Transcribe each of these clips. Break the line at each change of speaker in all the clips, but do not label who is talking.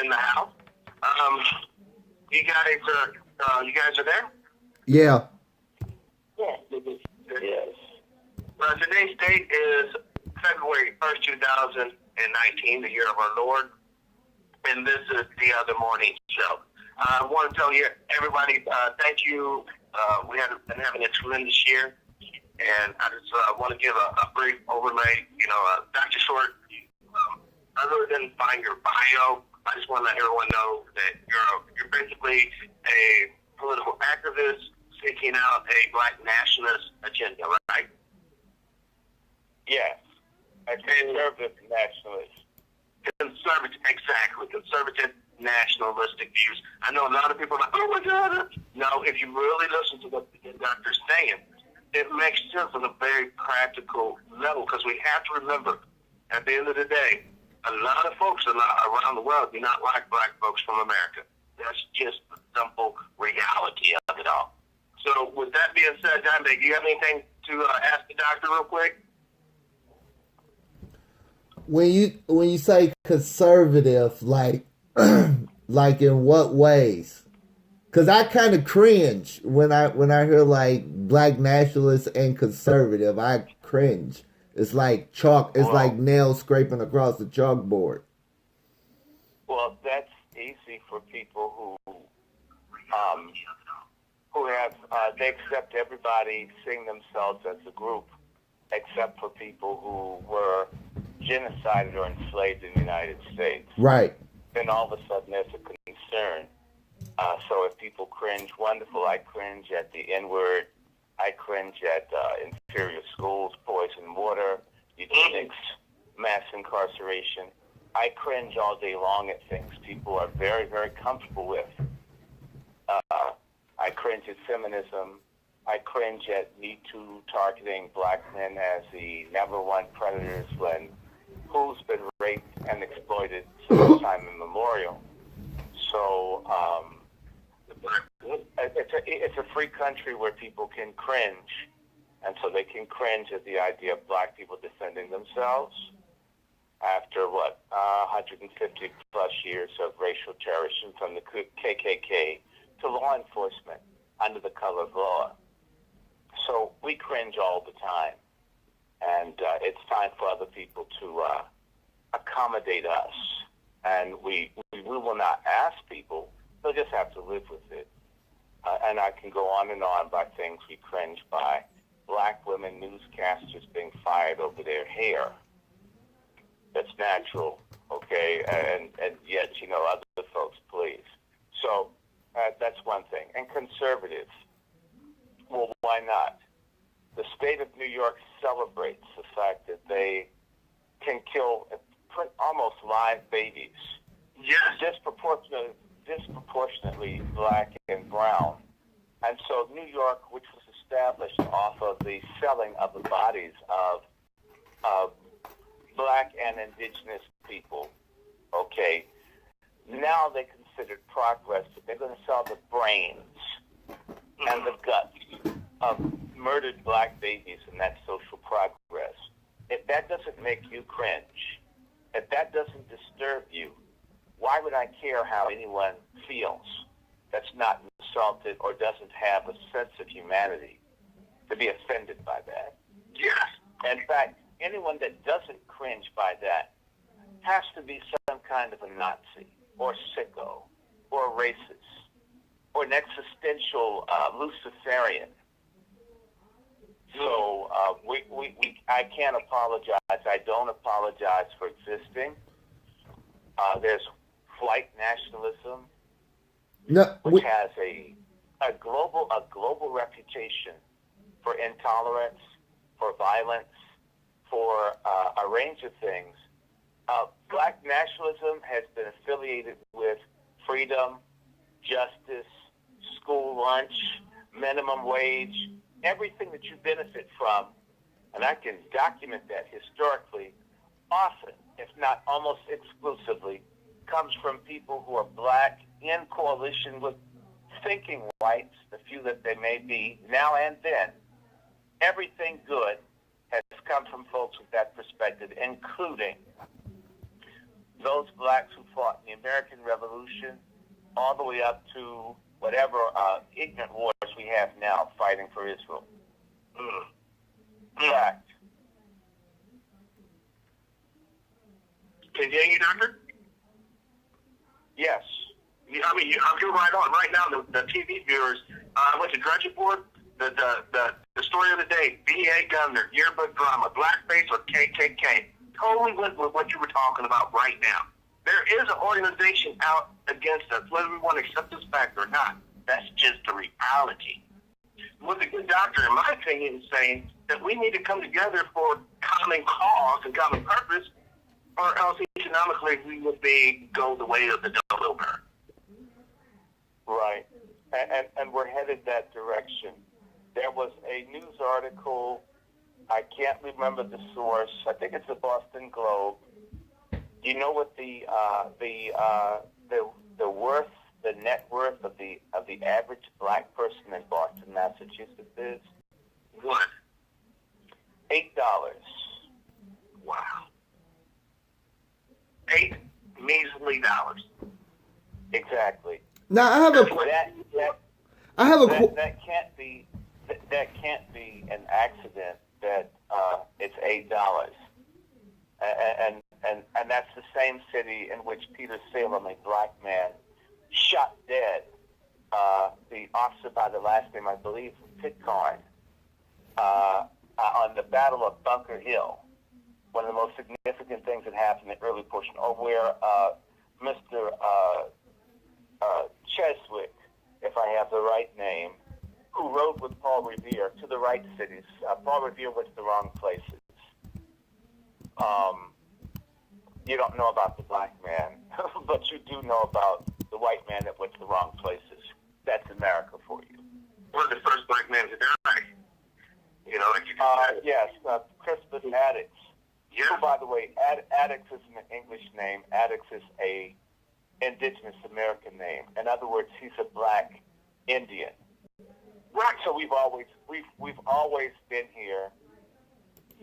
in the house. Um, you guys are there?
Yeah.
Yes. Yes. Today's date is February 1st, 2019, the year of our Lord, and this is the Other Morning Show. I want to tell you, everybody, thank you. We have been having a tremendous year, and I just want to give a brief overlay. Dr. Short, other than find your bio, I just want to let everyone know that you're basically a political activist seeking out a black nationalist agenda, right?
Yes, a conservative nationalist.
Conservative nationalistic views. I know a lot of people are like, oh my God. No, if you really listen to what the doctor's saying, it makes sense on a very practical level, because we have to remember, at the end of the day, a lot of folks around the world do not like black folks from America. That's just the simple reality of it all. So with that being said, John, do you have anything to ask the doctor real quick?
When you say conservative, like like in what ways? Because I kind of cringe when I hear like black nationalists and conservative. I cringe. It's like chalk. It's like nails scraping across the chalkboard.
Well, that's easy for people who have they accept everybody seeing themselves as a group, except for people who were genocided or enslaved in the United States.
Right.
Then all of a sudden there's a concern. So if people cringe, wonderful. I cringe at the N-word. I cringe at inferior schools, poison water, eugenics, mass incarceration. I cringe all day long at things people are very, very comfortable with. I cringe at feminism. I cringe at Me Too targeting black men as the number one predators when who's been raped and exploited since time immemorial. So it's a free country where people can cringe, and so they can cringe at the idea of black people defending themselves after 150 plus years of racial terrorism, from the KKK to law enforcement under the color of law. So we cringe all the time, and it's time for other people to accommodate us. And we will not ask people; they'll just have to live with it. And I can go on and on by things we cringe by: black women newscasters being fired over their hair. That's natural, okay? And yet, other folks, please. So that's one thing. And conservatives, well, why not? The state of New York celebrates the fact that they can kill almost live babies.
Yes.
Disproportionately black and brown. And so New York, which was established off of the selling of the bodies of black and indigenous people, okay, now they considered progress that they're going to sell the brains and the guts of murdered black babies, and that's social progress. If that doesn't make you cringe, if that doesn't disturb you, why would I care how anyone feels that's not insulted or doesn't have a sense of humanity to be offended by that?
Yes.
In fact, anyone that doesn't cringe by that has to be some kind of a Nazi or sicko or a racist or an existential Luciferian. So I can't apologize. I don't apologize for existing. There's flight nationalism, which has a global reputation for intolerance, for violence, for a range of things. Black nationalism has been affiliated with freedom, justice, school lunch, minimum wage, everything that you benefit from, and I can document that historically, often, if not almost exclusively, comes from people who are black in coalition with thinking whites, the few that they may be now and then. Everything good has come from folks with that perspective, including those blacks who fought in the American Revolution, all the way up to whatever ignorant wars we have now fighting for Israel. Fact.
Continue, Doctor?
Yes.
I mean, you're right on. Right now, the TV viewers, I went to Drudge Board, the story of the day, B.A. Governor, yearbook drama, blackface or KKK. Totally went with what you were talking about right now. There is an organization out against us, whether we want to accept this fact or not. That's just the reality. What the good doctor, in my opinion, is saying that we need to come together for common cause and common purpose, or else economically we would go the way of the double bird.
Right. And we're headed that direction. There was a news article, I can't remember the source, I think it's the Boston Globe. Do you know what the worth, the net worth of the average black person in Boston, Massachusetts is?
What?
$8.
Wow. $8 measly dollars.
Exactly.
Now I have a
that can't be an accident that it's $8. And that's the same city in which Peter Salem, a black man, shot dead the officer by the last name, I believe, Pitcairn, on the Battle of Bunker Hill. One of the most significant things that happened in the early portion, where Mr. Cheswick, if I have the right name, who rode with Paul Revere to the right cities. Paul Revere went to the wrong places. You don't know about the black man, but you do know about the white man that went to the wrong places. That's America for you.
One of the first black men to die. You know, like you said.
Yes, Crispus Attucks.
Yeah.
Who, by the way, Attucks isn't an English name. Attucks is a indigenous American name. In other words, he's a black Indian.
Right.
So we've always been here.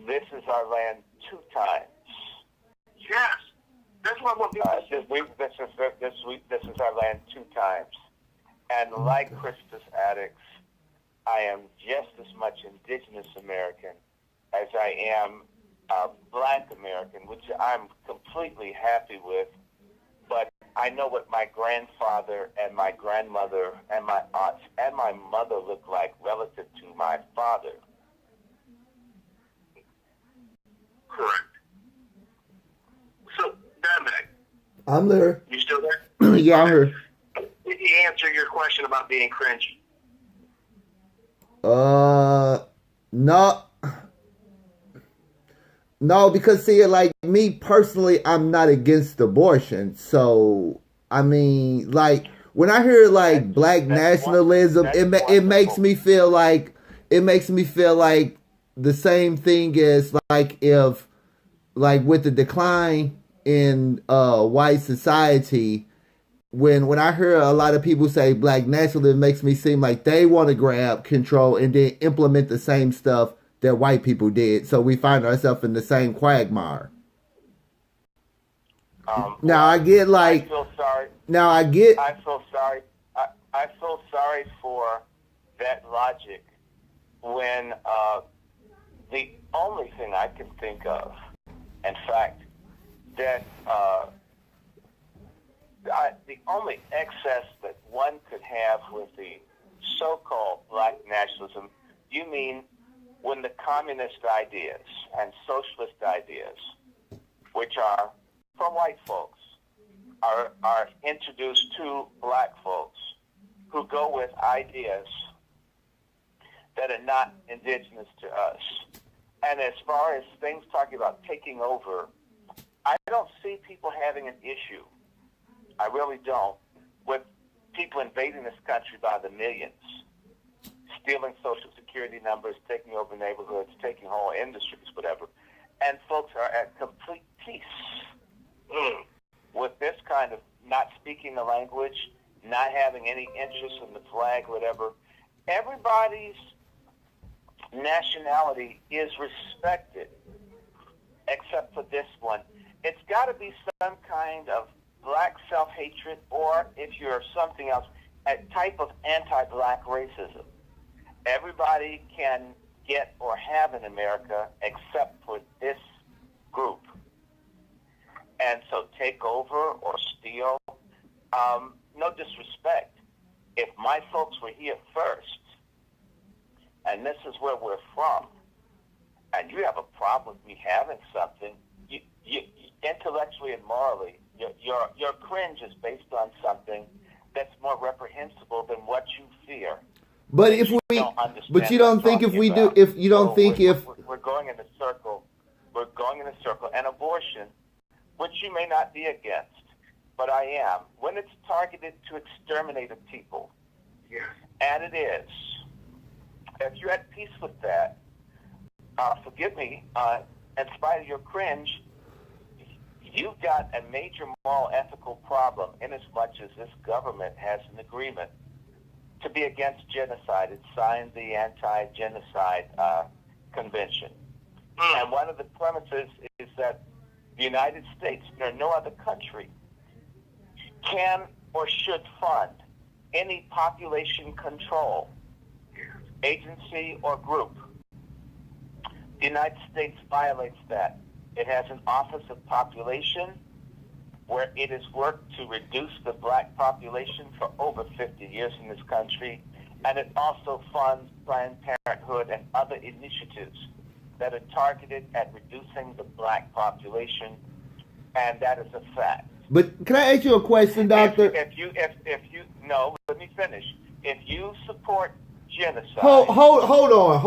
This is our land 2 times.
Yes. That's what I want people to
This is our land 2 times. And like Crispus Attucks, I am just as much indigenous American as I am black American, which I'm completely happy with. But I know what my grandfather and my grandmother and my aunts and my mother look like relative to my father.
Correct. So, Dimebag,
I'm there.
you still there?
Yeah, I'm here.
Did he answer your question about being cringy?
No, because see, like me personally, I'm not against abortion. So, I mean, like when I hear like black nationalism, it makes me feel like the same thing as like if like with the decline in white society. When I hear a lot of people say black nationalism, it makes me seem like they want to grab control and then implement the same stuff that white people did. So we find ourselves in the same quagmire. Now I get like.
I feel sorry.
Now I get.
I feel sorry. I feel sorry for that logic when the only thing I can think of, in fact, that the only excess that one could have with the so-called black nationalism, you mean when the communist ideas and socialist ideas, which are for white folks, are introduced to black folks who go with ideas that are not indigenous to us. And as far as things talking about taking over, I don't see people having an issue. I really don't, with people invading this country by the millions, stealing Social Security numbers, taking over neighborhoods, taking whole industries, whatever. And folks are at complete peace with this kind of not speaking the language, not having any interest in the flag, whatever. Everybody's nationality is respected, except for this one. it's got to be some kind of black self-hatred, or if you're something else, a type of anti-black racism. Everybody can get or have in America except for this group. And so take over or steal, no disrespect. If my folks were here first, and this is where we're from, and you have a problem with me having something, you intellectually and morally, your cringe is based on something that's more reprehensible than what you fear.
But if we, but you don't think if we do, if you don't think if
we're going in a circle, and abortion, which you may not be against, but I am, when it's targeted to exterminate a people, and it is, if you're at peace with that, forgive me, in spite of your cringe, you've got a major moral ethical problem in as much as this government has an agreement to be against genocide. It signed the Anti-Genocide Convention. And one of the premises is that the United States, nor no other country, can or should fund any population control agency or group. The United States violates that. It has an Office of Population where it has worked to reduce the black population for over 50 years in this country, and it also funds Planned Parenthood and other initiatives that are targeted at reducing the black population, and that is a fact.
But can I ask you a question, Doctor?
If you no, let me finish. If you support genocide.
Hold on.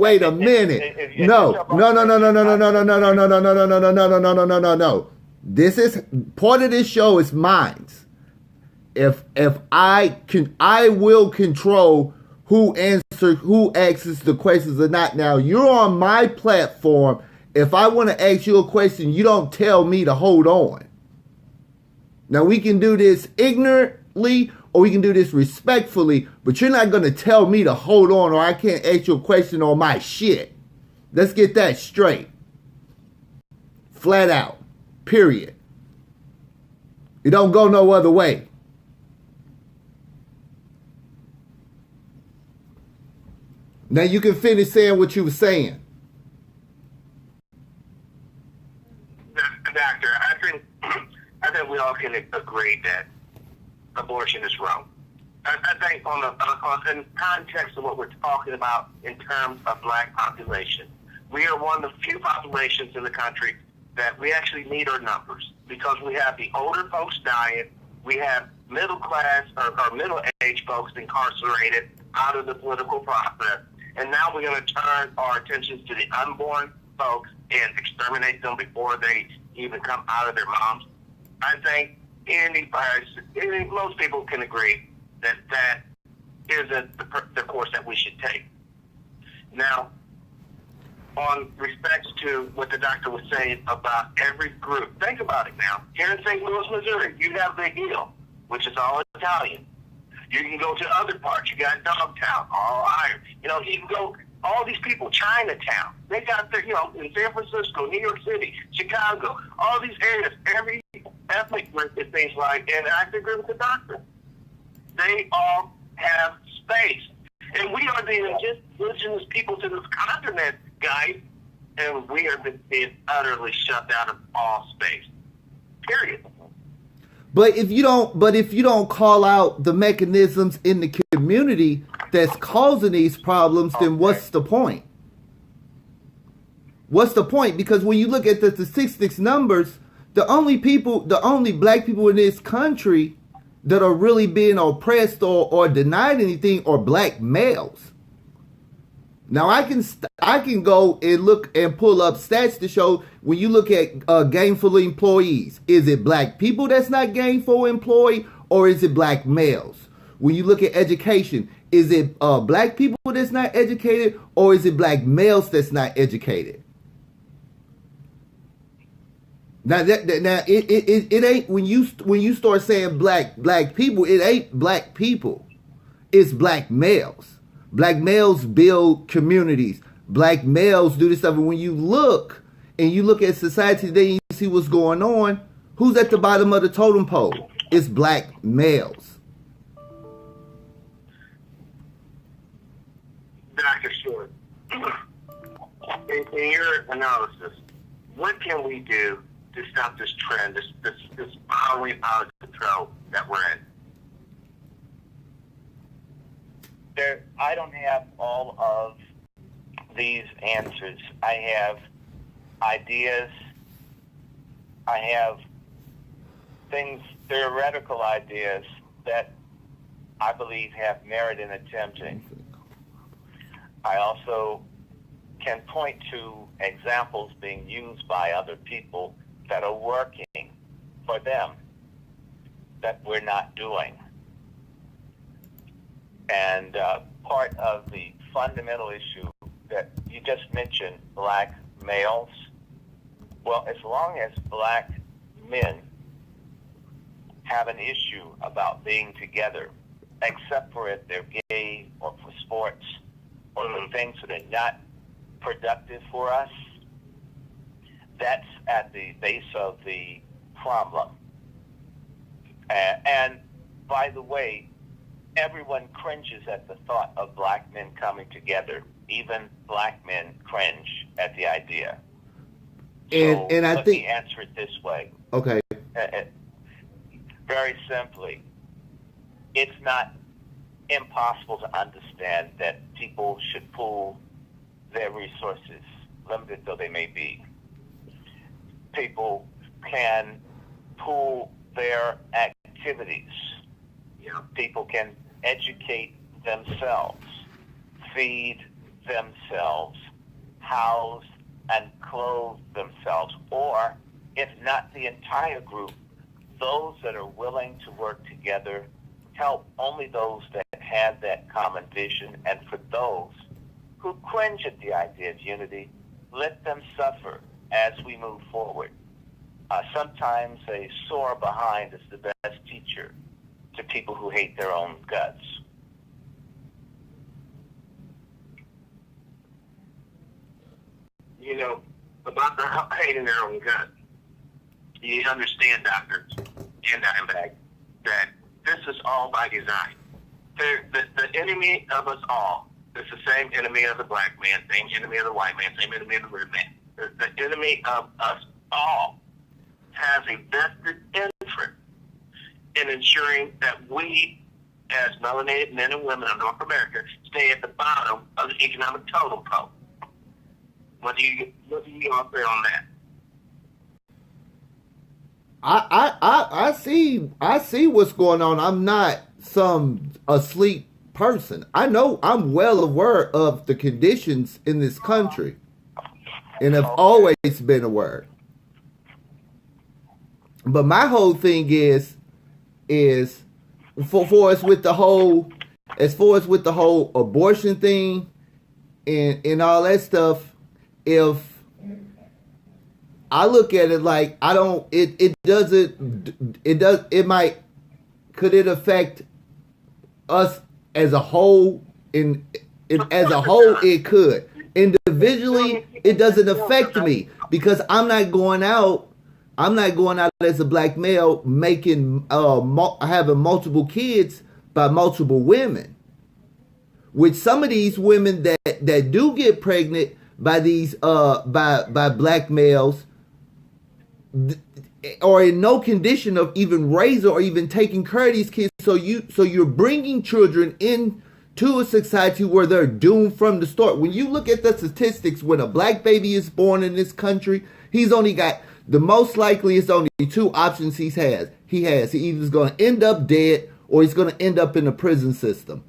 Wait a minute. No. This is part of this show is minds. If I will control who asks the questions or not. Now you're on my platform. If I want to ask you a question, you don't tell me to hold on. Now we can do this ignorantly or we can do this respectfully, but you're not going to tell me to hold on or I can't ask you a question on my shit. Let's get that straight. Flat out. Period. It don't go no other way. Now you can finish saying what you were saying.
Doctor, I think we all can agree that abortion is wrong. I think in context of what we're talking about in terms of black population, we are one of the few populations in the country that we actually need our numbers because we have the older folks dying, we have middle class or middle age folks incarcerated out of the political process, and now we're going to turn our attentions to the unborn folks and exterminate them before they even come out of their moms. I think most people can agree that that isn't the course that we should take. Now, on respects to what the doctor was saying about every group, think about it now. Here in St. Louis, Missouri, you have the Hill, which is all Italian. You can go to other parts. You got Dogtown, all iron. You can go, all these people, Chinatown. They got their, in San Francisco, New York City, Chicago, all these areas, every ethnic group, it seems like, and I agree with the doctor. They all have space. And we are the indigenous people to this continent, guys, and we are being utterly shut out of all space. Period.
But if you don't call out the mechanisms in the community that's causing these problems, then what's the point? What's the point? Because when you look at the statistics numbers, the only black people in this country that are really being oppressed or denied anything are black males. Now I can go and look and pull up stats to show when you look at gainful employees, is it black people that's not gainful employed or is it black males? When you look at education, is it black people that's not educated or is it black males that's not educated? Now it ain't when you start saying black people, it ain't black people. It's black males. Black males build communities. Black males do this stuff. And when you look and you look at society today and you see what's going on, who's at the bottom of the totem pole? It's black males.
Dr. Stewart, in your analysis, what can we do to stop this trend, this poverty out of control that we're in?
I don't have all of these answers. I have ideas. I have things, theoretical ideas that I believe have merit in attempting. I also can point to examples being used by other people that are working for them that we're not doing. And part of the fundamental issue that you just mentioned, black males, well, as long as black men have an issue about being together, except for if they're gay or for sports or for things that are not productive for us, that's at the base of the problem. And by the way, everyone cringes at the thought of black men coming together. Even black men cringe at the idea.
And I
let
think
me answer it this way.
Okay.
Very simply, it's not impossible to understand that people should pool their resources, limited though they may be. People can pool their activities. People can educate themselves, feed themselves, house and clothe themselves, or if not the entire group, those that are willing to work together, help only those that have that common vision, and for those who cringe at the idea of unity, let them suffer as we move forward. Sometimes a sore behind is the best teacher to people who hate their own guts.
You know, about the hating their own gut. You understand, doctors and Dimebag, that this is all by design. The enemy of us all is the same enemy of the black man, same enemy of the white man, same enemy of the red man. The enemy of us all has a vested interest in ensuring that we, as melanated men and women of North America, stay at the bottom of the economic totem pole. What do you offer on that?
I see what's going on. I'm not some asleep person. I know, I'm well aware of the conditions in this country, and have always been aware. But my whole thing is for us with the whole, as far as with the whole abortion thing and all that stuff, if I look at it like could it affect us as a whole? As a whole, it could. Individually, it doesn't affect me because I'm not going out as a black male making having multiple kids by multiple women. With some of these women that do get pregnant by these by black males, or in no condition of even raising or even taking care of these kids, so you're bringing children into a society where they're doomed from the start. When you look at the statistics, when a black baby is born in this country, he's only got, the most likely, it's only two options he has. He either's going to end up dead or he's going to end up in the prison system.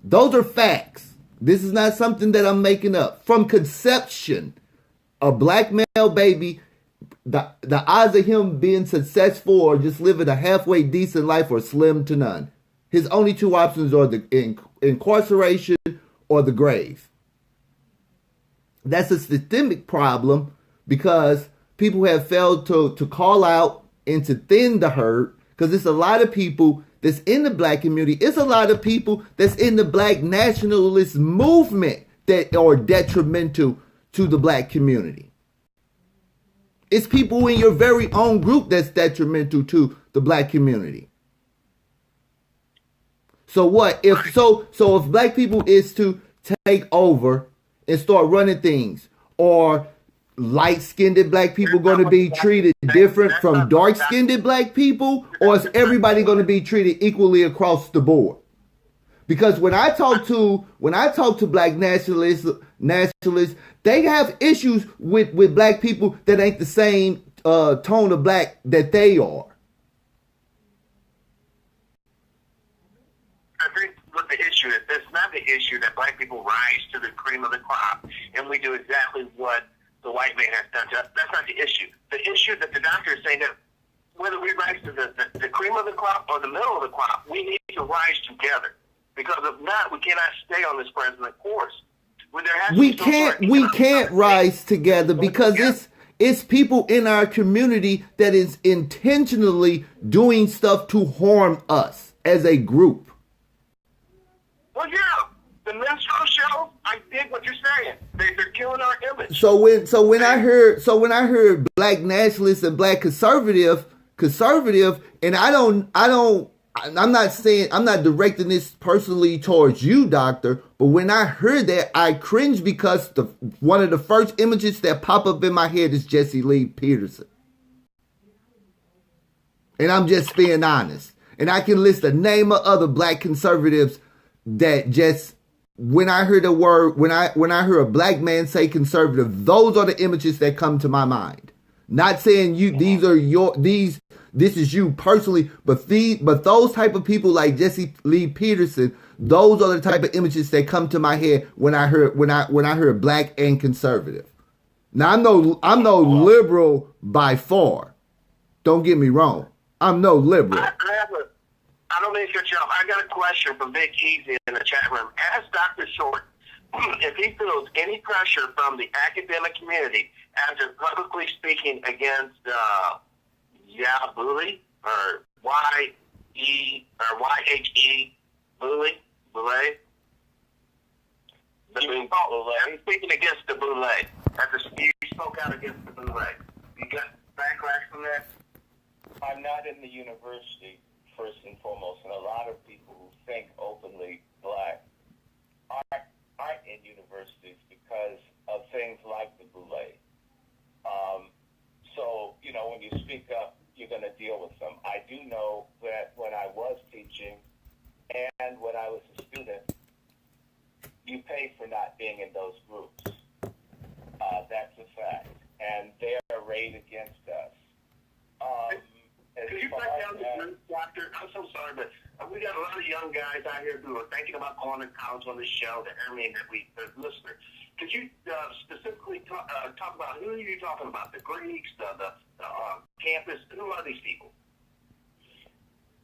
Those are facts. This is not something that I'm making up. From conception, a black male baby, the odds of him being successful or just living a halfway decent life are slim to none. His only two options are the incarceration or the grave. That's a systemic problem because people have failed to call out and to thin the herd, because it's a lot of people that's in the black community. It's a lot of people that's in the black nationalist movement that are detrimental to the black community. It's people in your very own group that's detrimental to the black community. So what if if black people is to take over and start running things, or light-skinned black people going to be treated different from dark-skinned black people, or is everybody going to be treated equally across the board? Because when I talk to black nationalists, they have issues with black people that ain't the same tone of black that they are.
I think what the issue is, it's not the issue that black people rise to the cream of the crop and we do exactly what the white man has done to us. That's not the issue. The issue that the doctor is saying that whether we rise to the cream of the crop or the middle of the crop, we need to rise together. Because if not, we cannot stay on this present course.
We can't rise together because it's people in our community that is intentionally doing stuff to harm us as a group.
Well, yeah, the minstrel show, I dig what you're saying. They're killing our image.
So when I heard black nationalists and black conservative, and I'm not directing this personally towards you, doctor, but when I heard that, I cringed because one of the first images that pop up in my head is Jesse Lee Peterson. And I'm just being honest. And I can list a name of other black conservatives that just, when I hear the word, when I hear a black man say conservative, those are the images that come to my mind. Not saying this is you personally, but those type of people like Jesse Lee Peterson, those are the type of images that come to my head when I hear black and conservative. Now I'm no liberal by far. Don't get me wrong. I'm no liberal.
I don't mean to cut you off. I got a question from Big Easy in the chat room. Ask Dr. Short if he feels any pressure from the academic community after publicly speaking against bully or YHE bully. Speaking against the bully. You spoke out against the bully. You got backlash from that?
I'm not in the university, first and foremost, and a lot of people who think openly black aren't in universities because of things like the boule. So, when you speak up, you're going to deal with them. I do know that when I was teaching and when I was a student, you pay for not being in those groups. That's a fact. And they are arrayed against us.
Could you break down the group, Doctor? I'm so sorry, but we got a lot of young guys out here who are thinking about going to college on this show. The listener. Could you specifically talk about who are you talking about? The Greeks, the campus. Who are these people?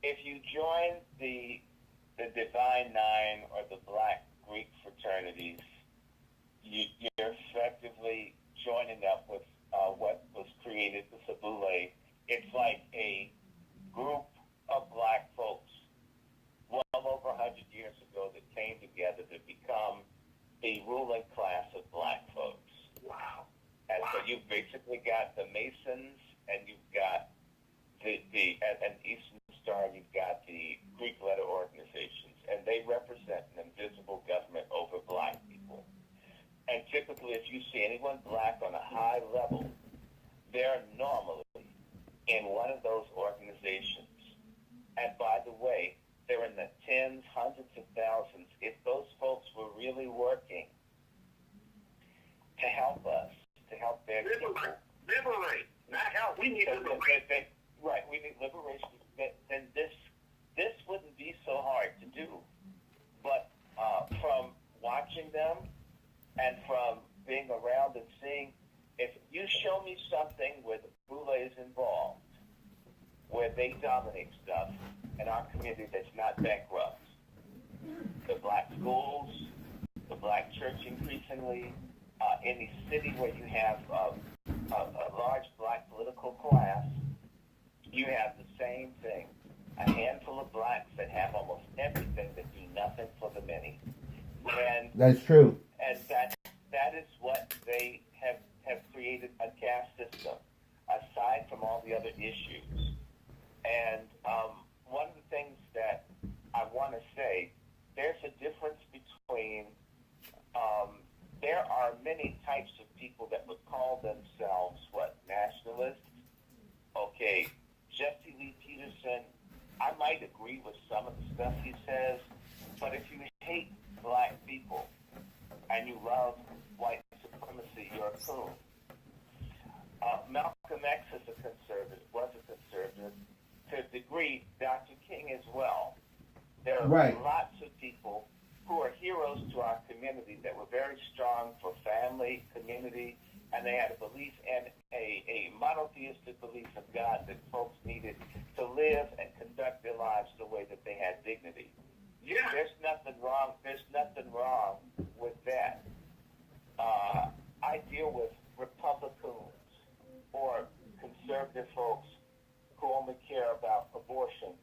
If you join the Divine Nine or the Black Greek fraternities, you're effectively joining up with what was created, the Sabule. It's like a group of black folks well over 100 years ago that came together to become the ruling class of black folks.
Wow.
And so you've basically got the Masons, and you've got the Eastern Star, and you've got the Greek letter organizations, and they represent an invisible government over black people. And typically, if you see anyone black on a high level, they're normally in one of those organizations. And by the way, they're in the tens, hundreds of thousands. If those folks were really working to help us, to help their people.
Liberate, not help. We need liberation.
Right, we need liberation. Then this wouldn't be so hard to do. But from watching them and from being around and seeing, if you show me something where the Boule is involved, where they dominate stuff in our community that's not bankrupt, the black schools, the black church increasingly, any city where you have a large black political class, you have the same thing. A handful of blacks that have almost everything that do nothing for the many. And
that's true.
And that is what they have created, a caste system And one of the things that I want to say, there's a difference between, there are many types of people that would call themselves, nationalists. Okay, Jesse Lee Peterson, I might agree with some of the stuff he says, but if you hate black people and you love white supremacy, you're a coon. Malcolm X is a conservative, was a conservative. To a degree, Dr. King as well. There are lots of people who are heroes to our community that were very strong for family, community, and they had a belief and a monotheistic belief in God that folks needed to live and conduct their lives the way that they had dignity.
Yeah.
There's nothing wrong with that. I deal with Republicans or conservative folks who only care about abortion,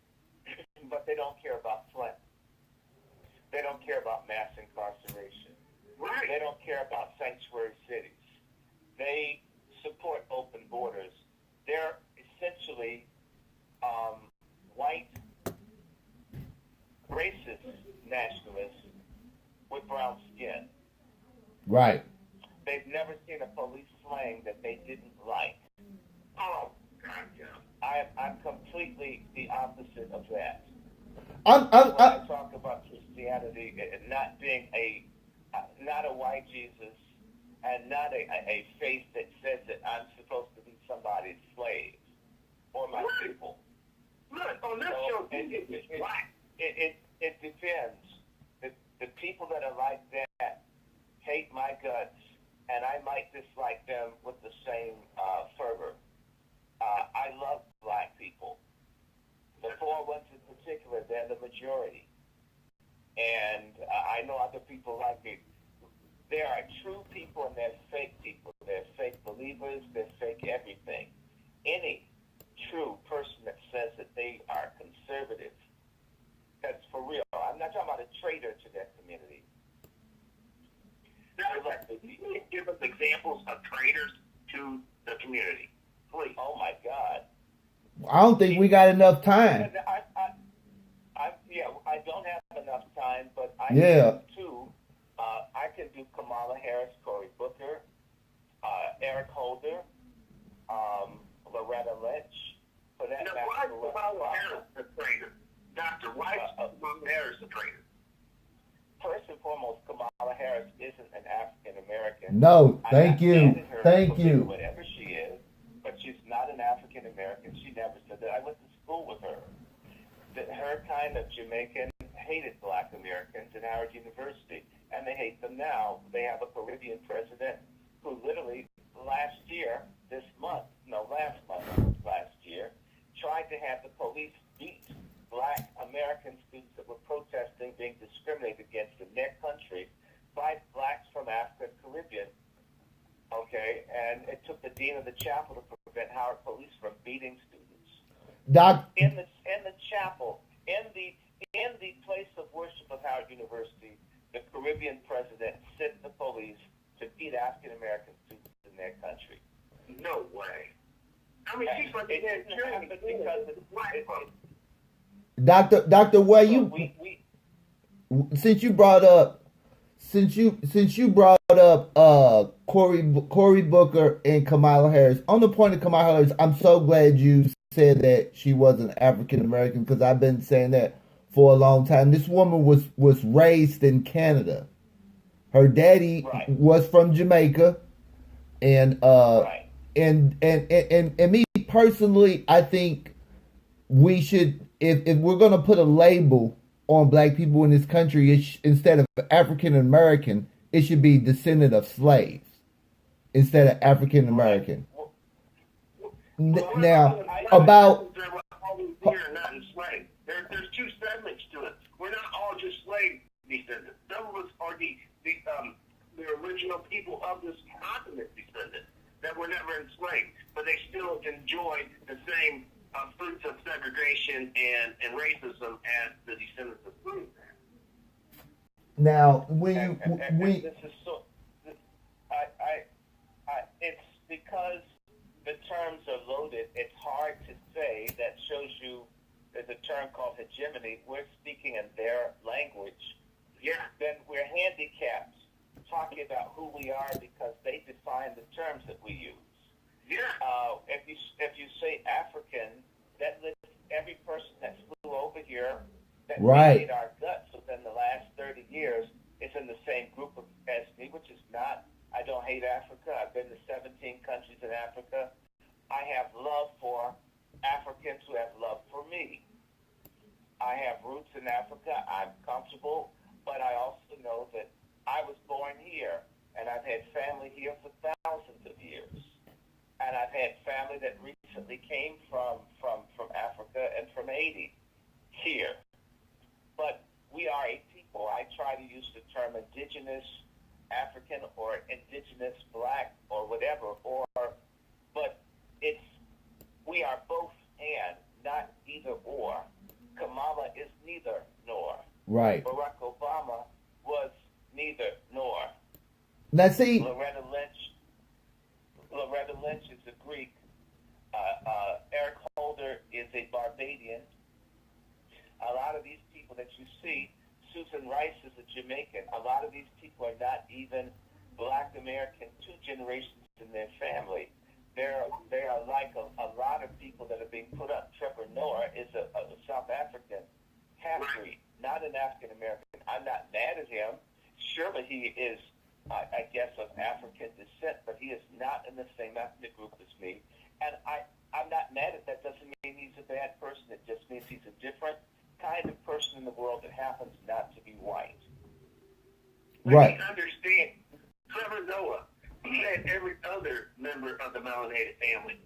but they don't care about Flint. They don't care about mass incarceration.
Right.
They don't care about sanctuary cities. They support open borders. They're essentially white, racist nationalists with brown skin.
Right.
They've never seen a police slaying that they didn't like.
Oh, God, yeah.
I'm completely the opposite of that.
I'm
When I talk about Christianity not being not a white Jesus and not a faith that says that I'm supposed to be somebody's slave or my people.
Look, on this show, it's black.
It depends. The people that are like that hate my guts, and I might dislike them with the same fervor. I love black people. The poor ones in particular, they're the majority. And I know other people like me. There are true people and there's fake people. They're fake believers, they're fake everything. Any true person that says that they are conservative, that's for real. I'm not talking about a traitor to their community.
Now, you give us examples of traitors to the community, please.
Oh my God.
I don't think we got enough time.
I don't have enough time, but I
Yeah.
can do I can do Kamala Harris, Cory Booker, Eric Holder, Loretta Lynch. For that
Now,
matter,
why is Kamala Harris a traitor? Doctor, why is Kamala Harris a traitor?
First and foremost, Kamala Harris isn't an African American.
No, thank
I'm not
you.
standing her
Thank
for
you.
Whatever she is, but she's not an African American. She never said that. I went to school with her. That her kind of Jamaican hated black Americans at Howard University, and they hate them now. They have a Caribbean president who literally last year, tried to have the police beat black American students that were protesting being discriminated against in their country by blacks from Africa and Caribbean. Okay, and it took the dean of the chapel to prevent Howard police from beating students. In the chapel, in the place of worship of Howard University, the Caribbean president sent the police to beat African American students in their country.
No way. I mean, she's like
because Dr. Way, since you brought up Cory Booker and Kamala Harris. On the point of Kamala Harris, I'm so glad you said that she wasn't African American, because I've been saying that for a long time. This woman was raised in Canada. Her daddy was from Jamaica, and and me personally, I think we should, if we're gonna put a label on black people in this country, instead of African American, it should be descendant of slaves instead of African American. Now, about
not enslaved. There's two segments to it. We're not all just slave descendants. Some of us are the original people of this continent descendants that were never enslaved, but they still enjoy the same fruits of segregation and racism as the descendants of slaves.
now,
it's because the terms are loaded. It's hard to say. That shows you there's a term called hegemony. We're speaking in their language.
Yeah.
Then we're handicapped talking about who we are because they define the terms that we use.
Yeah.
If you say African, that lists every person that flew over here that
Right.
made our guts within the last 30 years is in the same group as me, which is not. I don't hate Africa. I've been to 17 countries in Africa. I have love for Africans who have love for me. I have roots in Africa. I'm comfortable, but I also know that I was born here, and I've had family here for thousands of years. And I've had family that recently came from Africa and from Haiti here. But we are a people. I try to use the term indigenous African or indigenous black or whatever, but we are both and, not either or. Kamala is neither nor.
Right.
Barack Obama was neither nor.
Now see,
Loretta Lynch is a Greek. Eric Holder is a Barbadian. A lot of these people that you see, Susan Rice is a Jamaican. A lot of these people are not even Black American, 2 generations in their family. They are like a lot of people that are being put up. Trevor Noah is a South African half-breed, not an African American. I'm not mad at him. Surely he is, I guess, of African descent, but he is not in the same ethnic group as me. And I'm not mad at that. Doesn't mean he's a bad person. It just means he's a different kind of person in the world that happens not to be white.
right.
Understand, Trevor Noah, he and every other member of the melanated family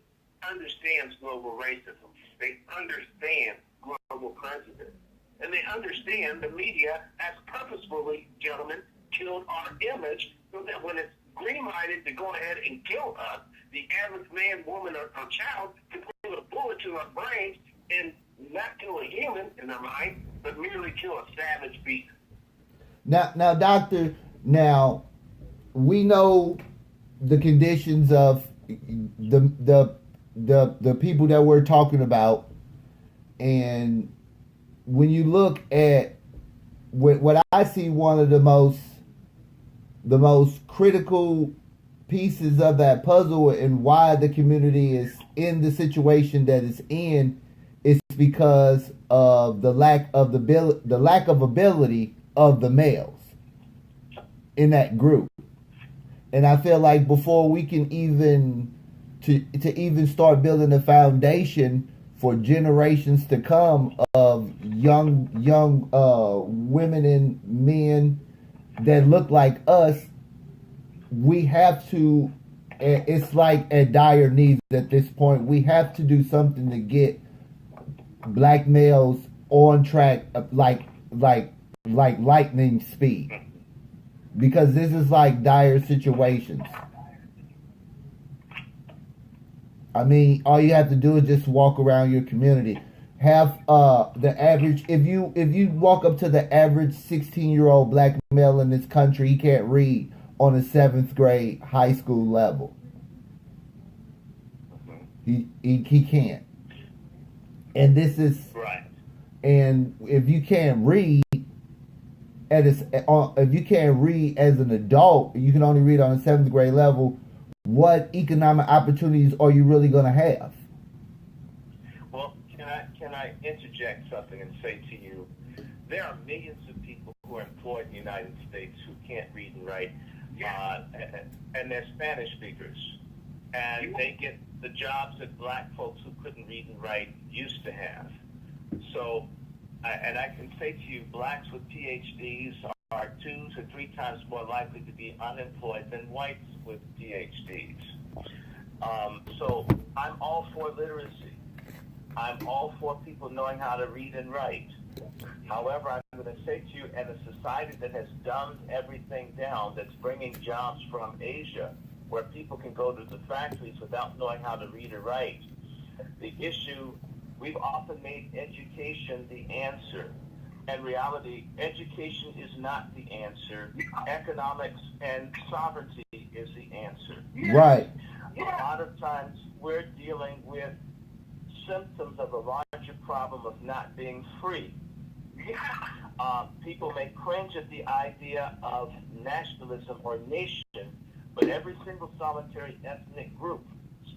understands global racism. They understand global prejudice. And they understand the media has purposefully, gentlemen, killed our image so that when it's green-lighted to go ahead and kill us, the average man, woman, or child can put a bullet to our brains and not kill a human in their mind, but merely kill a savage beast.
Now, doctor. Now, we know the conditions of the people that we're talking about, and when you look at what I see, one of the most critical pieces of that puzzle and why the community is in the situation that it's in is because of the lack of ability of the males in that group. And I feel like before we can even to start building a foundation for generations to come of young women and men that look like us, we have to. It's like at dire needs at this point. We have to do something to get black males on track, like lightning speed, because this is like dire situations. I mean, all you have to do is just walk around your community. Have the average, if you walk up to the average 16-year-old black male in this country, he can't read on a 7th grade high school level. He can't. And this is
Right.
And if you can't read if you can't read as an adult, you can only read on a 7th grade level. What economic opportunities are you really going to have?
Well, can I interject something and say to you, there are millions of people who are employed in the United States who can't read and write, and they're Spanish speakers, and they get the jobs that black folks who couldn't read and write used to have. So, and I can say to you, blacks with PhDs are 2 to 3 times more likely to be unemployed than whites with PhDs. So I'm all for literacy. I'm all for people knowing how to read and write. However, I'm going to say to you, in a society that has dumbed everything down, that's bringing jobs from Asia, where people can go to the factories without knowing how to read or write, the issue, we've often made education the answer. In reality, education is not the answer. Economics and sovereignty is the answer.
Right.
A lot of times we're dealing with symptoms of a larger problem of not being free. People may cringe at the idea of nationalism or nation, but every single solitary ethnic group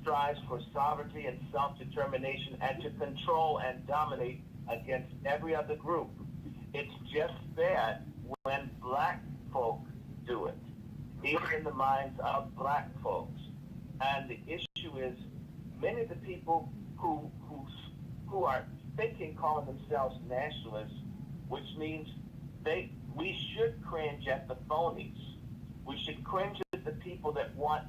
strives for sovereignty and self-determination and to control and dominate against every other group. It's just that when black folk do it, even in the minds of black folks. And the issue is many of the people who are thinking, calling themselves nationalists, which means we should cringe at the phonies. We should cringe at the people that want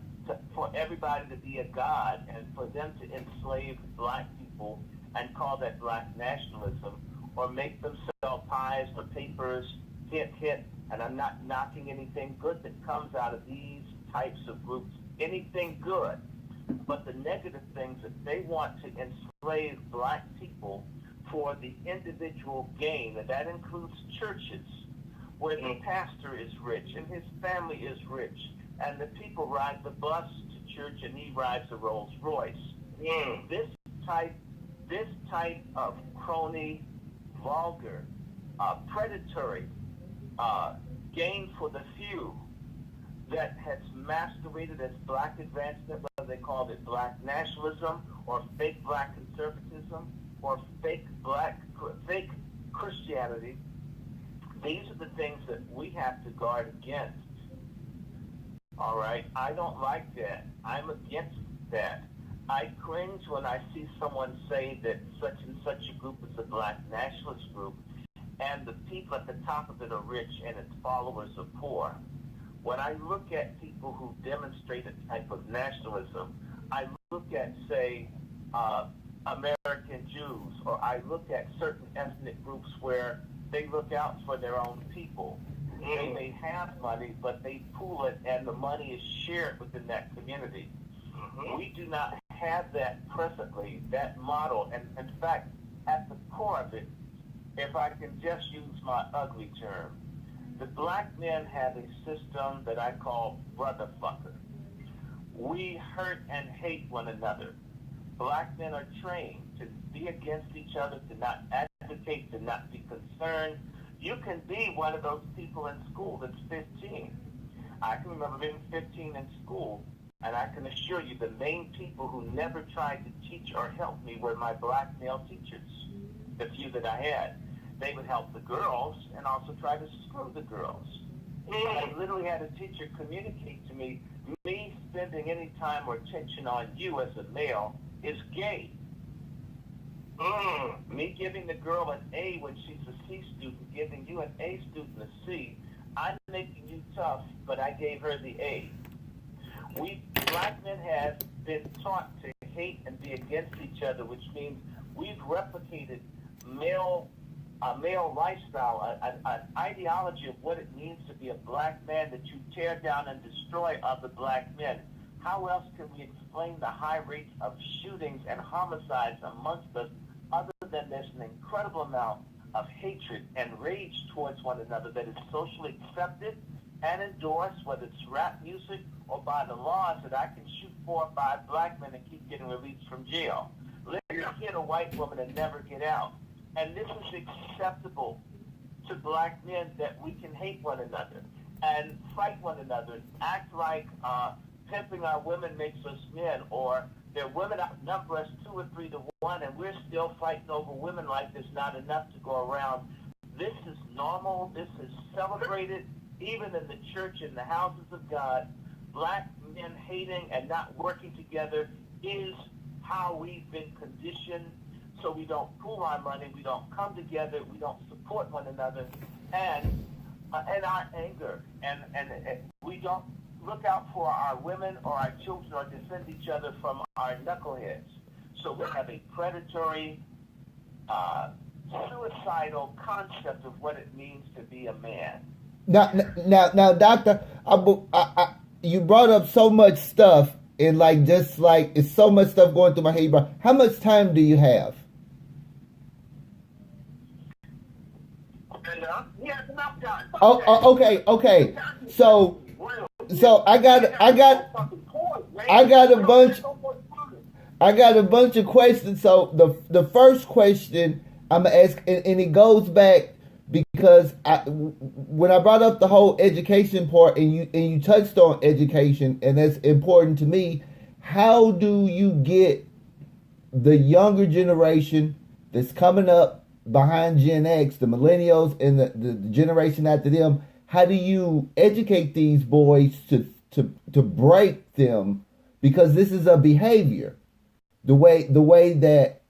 for everybody to be a god and for them to enslave black people and call that black nationalism, or make them sell pies or papers, hit, and I'm not knocking anything good that comes out of these types of groups, anything good. But the negative things that they want to enslave black people for the individual gain, and that includes churches, where the pastor is rich and his family is rich, and the people ride the bus to church and he rides a Rolls Royce. This type of crony, vulgar, predatory gain for the few that has masqueraded as black advancement, whether they called it black nationalism or fake black conservatism or fake Christianity. These are the things that we have to guard against. All right? I don't like that. I'm against that. I cringe when I see someone say that such and such a group is a black nationalist group, and the people at the top of it are rich and its followers are poor. When I look at people who demonstrate a type of nationalism, I look at, say, American Jews, or I look at certain ethnic groups where they look out for their own people. They may have money, but they pool it, and the money is shared within that community. We do not have that presently, that model. And in fact, at the core of it, if I can just use my ugly term, the black men have a system that I call brotherfucker. We hurt and hate one another. Black men are trained to be against each other, to not advocate, to not be concerned. You can be one of those people in school that's 15. I can remember being 15 in school, and I can assure you the main people who never tried to teach or help me were my black male teachers, the few that I had. They would help the girls and also try to screw the girls. I literally had a teacher communicate to me spending any time or attention on you as a male is gay. Me giving the girl an A when she's a C student, giving you an A student a C, I'm making you tough, but I gave her the A. We black men have been taught to hate and be against each other, which means we've replicated male lifestyle, an ideology of what it means to be a black man that you tear down and destroy other black men. How else can we explain the high rates of shootings and homicides amongst us other than there's an incredible amount of hatred and rage towards one another that is socially accepted and endorsed, whether it's rap music or by the laws that I can shoot 4 or 5 black men and keep getting released from jail. Let's hit a white woman and never get out. And this is acceptable to black men, that we can hate one another and fight one another and act like pimping our women makes us men, or their women outnumber us 2 or 3 to 1, and we're still fighting over women like there's not enough to go around. This is normal. This is celebrated even in the church, in the houses of God. Black men hating and not working together is how we've been conditioned. So we don't pool our money, we don't come together, we don't support one another, and our anger, and we don't look out for our women or our children or defend each other from our knuckleheads. So we have a predatory, suicidal concept of what it means to be a man.
Now, Doctor, you brought up so much stuff, and it's so much stuff going through my head. Bro. How much time do you have?
Yes, enough time.
Okay. So I got a bunch. I got a bunch of questions. So the first question I'm gonna ask, and it goes back because when I brought up the whole education part, and you touched on education, and that's important to me. How do you get the younger generation that's coming up behind Gen X, the millennials, and the generation after them? How do you educate these boys to break them? Because this is a behavior, the way that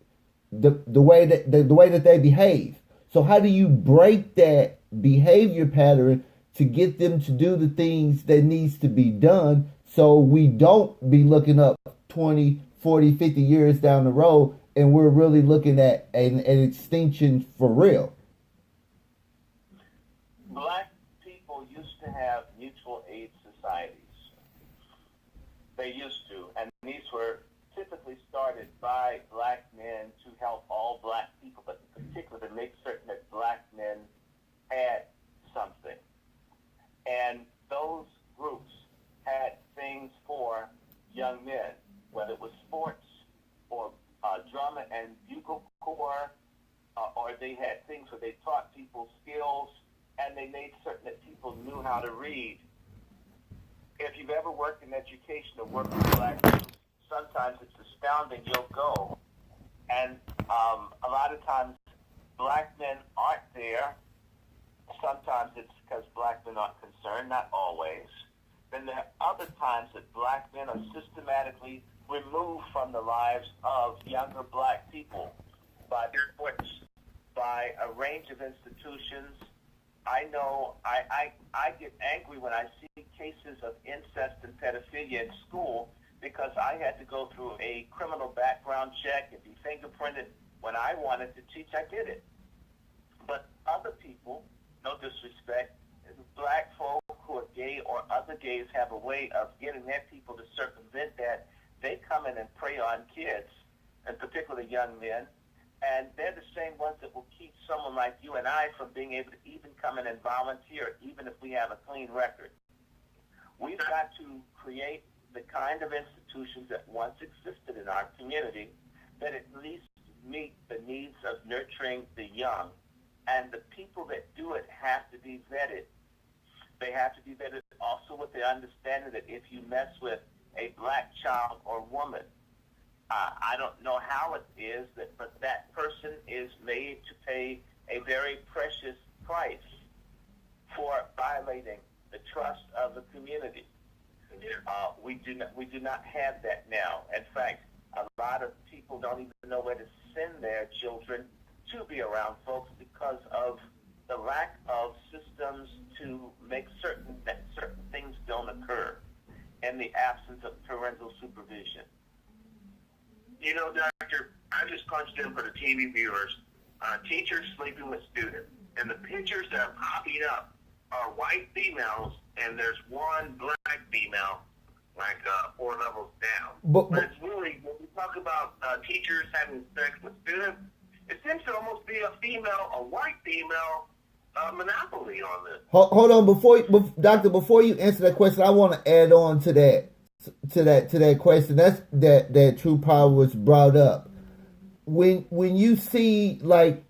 they behave. So how do you break that behavior pattern to get them to do the things that needs to be done, so we don't be looking up 20, 40, 50 years down the road and we're really looking at an extinction for real?
Black people used to have mutual aid societies. They used to, and these were typically started by black men to help all black people, but in particular to make certain that black men had something. And those groups had things for young men, whether it was sports or drama and bugle corps, or they had things where they taught people skills, and they made certain that people knew how to read. If you've ever worked in education or worked with black people, sometimes it's astounding. You'll go, and a lot of times black men aren't there. Sometimes it's because black men aren't concerned, not always. Then there are other times that black men are systematically removed from the lives of younger black people by their courts, by a range of institutions. I know I get angry when I see cases of incest and pedophilia in school, because I had to go through a criminal background check and be fingerprinted. When I wanted to teach, I did it. But other people, no disrespect, black folk who are gay or other gays have a way of getting their people to circumvent that. They come in and prey on kids, and particularly young men, and they're the same ones that will keep someone like you and I from being able to even come in and volunteer, even if we have a clean record. We've got to create the kind of institutions that once existed in our community that at least meet the needs of nurturing the young. And the people that do it have to be vetted. They have to be vetted also with the understanding that if you mess with a black child or woman, I don't know how it is, but that person is made to pay a very precious price for violating the trust of the community. We do not have that now. In fact, a lot of people don't even know where to send their children to be around folks because of the lack of systems to make certain that certain things don't occur in the absence of parental supervision.
You know, Doctor, I just punched in for the TV viewers. Teachers sleeping with students, and the pictures that are popping up are white females, and there's one black female, like 4 levels down. But it's really, when we talk about teachers having sex with students, it seems to almost be a white female monopoly on this.
Hold on, Doctor, before you answer that question, I want to add on to that question. That's that True Power was brought up. When you see, like,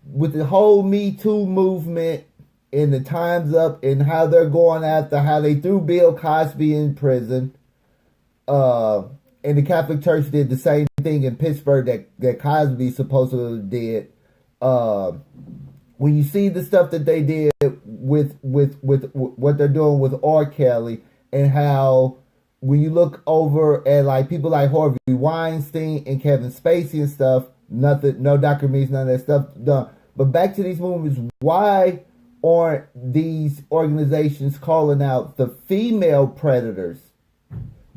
with the whole Me Too movement and the Time's Up and how they're going after how they threw Bill Cosby in prison, and the Catholic Church did the same thing in Pittsburgh that Cosby supposedly did. When you see the stuff that they did with what they're doing with R. Kelly, and how when you look over at like people like Harvey Weinstein and Kevin Spacey and stuff, no documentaries, none of that stuff done. But back to these movies, why aren't these organizations calling out the female predators?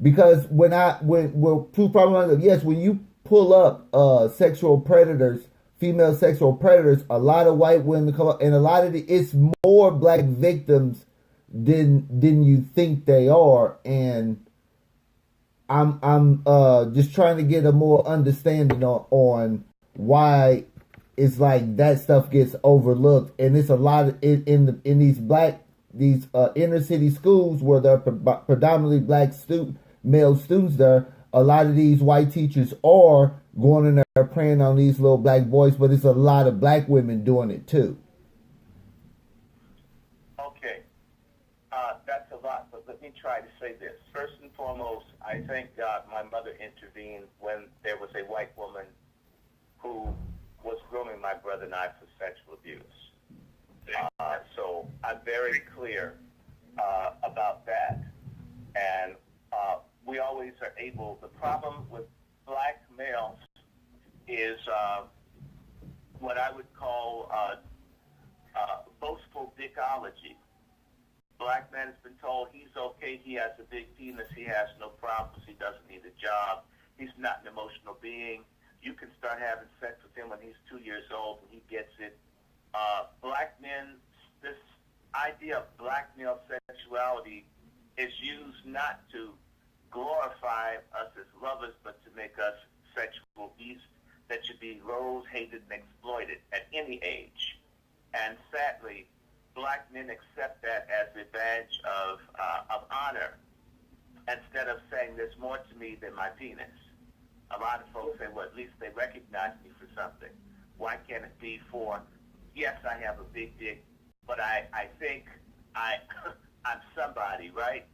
Because when True Problem, yes, when you pull up sexual predators, female sexual predators, a lot of white women come up, and a lot of it's more black victims than you think they are. And I'm just trying to get a more understanding on why it's like that stuff gets overlooked, and it's a lot of, in these inner city schools where there are predominantly black male students there. a lot of these white teachers are going in there preying on these little black boys, but it's a lot of black women doing it too.
Okay, that's a lot, but let me try to say this. First and foremost, I thank God my mother intervened when there was a white woman who was grooming my brother and I for sexual abuse. So I'm very clear about that. And we always are able, the problem with black males is what I would call boastful dickology. Black man has been told he's okay, he has a big penis, he has no problems, he doesn't need a job, he's not an emotional being. You can start having sex with him when he's 2 years old and he gets it. Black men, this idea of black male sexuality is used not to glorify us as lovers, but to make us sexual beasts that should be loathed, hated, and exploited at any age. And sadly, black men accept that as a badge of honor instead of saying there's more to me than my penis. A lot of folks say, well, at least they recognize me for something. Why can't it be for, yes, I have a big dick, but I think I'm somebody, right?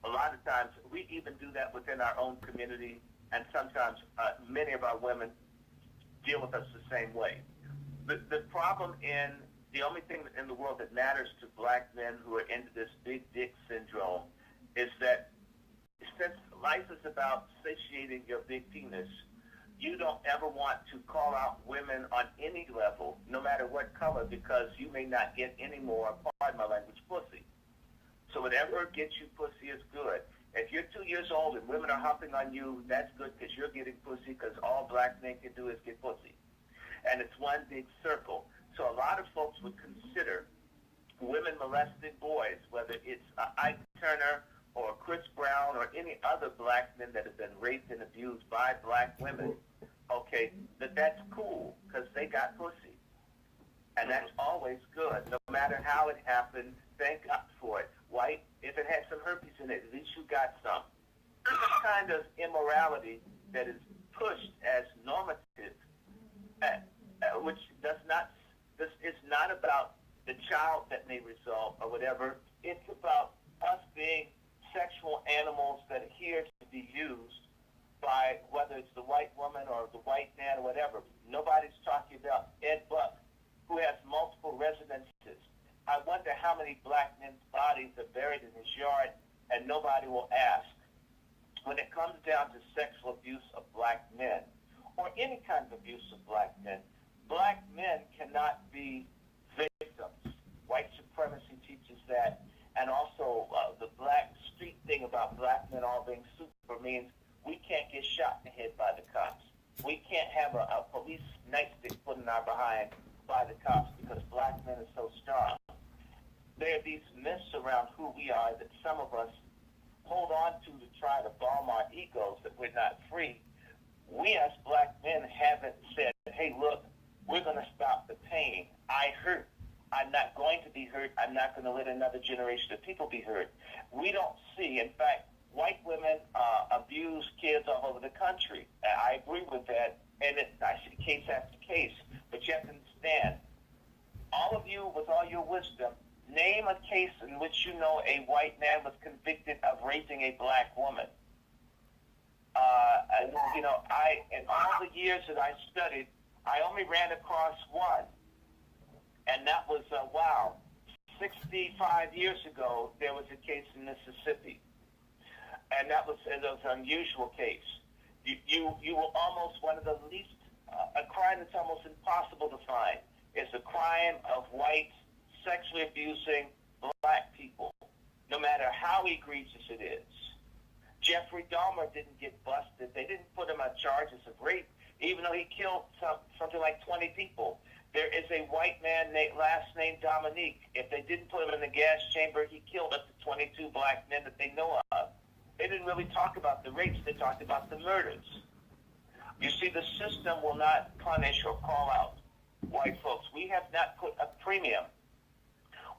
A lot of times, we even do that within our own community, and sometimes many of our women deal with us the same way. The problem the only thing in the world that matters to black men who are into this big dick syndrome is that since life is about satiating your big penis, you don't ever want to call out women on any level, no matter what color, because you may not get any more, pardon my language, pussy. So whatever gets you pussy is good. If you're 2 years old and women are hopping on you, that's good because you're getting pussy, because all black men can do is get pussy. And it's one big circle. So a lot of folks would consider women molesting boys, whether it's Ike Turner or Chris Brown or any other black men that have been raped and abused by black women, okay, that's cool because they got pussy. And that's always good, no matter how it happened. Thank God for it. White, if it had some herpes in it, at least you got some. This kind of immorality that is pushed as normative, which does not, this is not about the child that may result or whatever. It's about us being sexual animals that are here to be used by, whether it's the white woman or the white man or whatever. Nobody's talking about Ed Buck, who has multiple residences. I wonder how many black men's bodies are buried in his yard, and nobody will ask. When it comes down to sexual abuse of black men, or any kind of abuse of black men cannot be victims. White supremacy teaches that, and also the black street thing about black men all being super means we can't get shot in the head by the cops. We can't have a police nightstick put in our behind by the cops because black men are so strong. There are these myths around who we are that some of us hold on to try to balm our egos that we're not free. We as black men haven't said, hey, look, we're going to stop the pain. I hurt. I'm not going to be hurt. I'm not going to let another generation of people be hurt. We don't see, in fact, white women abuse kids all over the country. I agree with that, and I see case after case. But you have to understand, all of you, with all your wisdom, name a case in which you know a white man was convicted of raping a black woman. In all the years that I studied, I only ran across one. And that was, 65 years ago, there was a case in Mississippi. And that was an unusual case. You were almost one of the least, a crime that's almost impossible to find is a crime of whites sexually abusing black people, no matter how egregious it is. Jeffrey Dahmer didn't get busted. They didn't put him on charges of rape, even though he killed something like 20 people. There is a white man last name Dominique. If they didn't put him in the gas chamber, he killed up to 22 black men that they know of. They didn't really talk about the rapes. They talked about the murders. You see, the system will not punish or call out white folks. We have not put a premium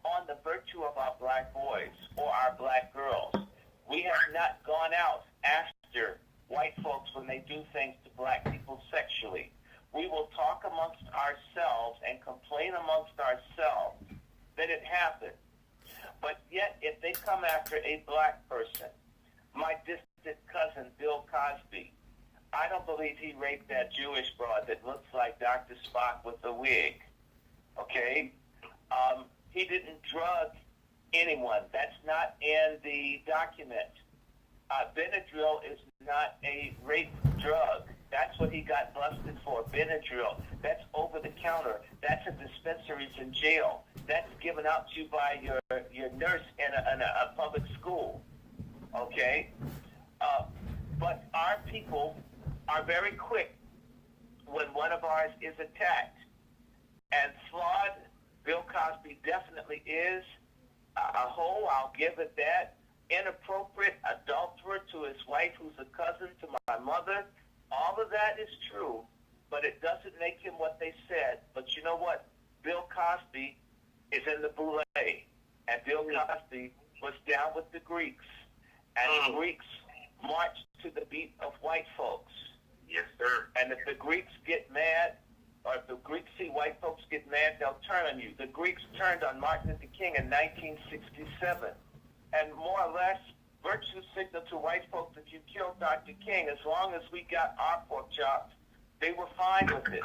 on the virtue of our black boys or our black girls. We have not gone out after white folks when they do things to black people sexually. We will talk amongst ourselves and complain amongst ourselves that it happened. But yet, if they come after a black person, my distant cousin, Bill Cosby, I don't believe he raped that Jewish broad that looks like Dr. Spock with a wig. Okay? He didn't drug anyone. That's not in the document. Benadryl is not a rape drug. That's what he got busted for, Benadryl. That's over the counter. That's in dispensaries in jail. That's given out to you by your nurse in a public school. Okay? But our people are very quick when one of ours is attacked. And flawed, Bill Cosby definitely is a hoe, I'll give it that. Inappropriate adulterer to his wife who's a cousin to my mother. All of that is true, but it doesn't make him what they said. But you know what? Bill Cosby is in the Boule, and Bill Cosby was down with the Greeks, and the Greeks marched to the beat of white folks.
Yes, sir.
And if the Greeks get mad, or if the Greeks see white folks get mad, they'll turn on you. The Greeks turned on Martin Luther King in 1967. And more or less, virtue signal to white folks, if you killed Dr. King, as long as we got our pork chops, they were fine with it.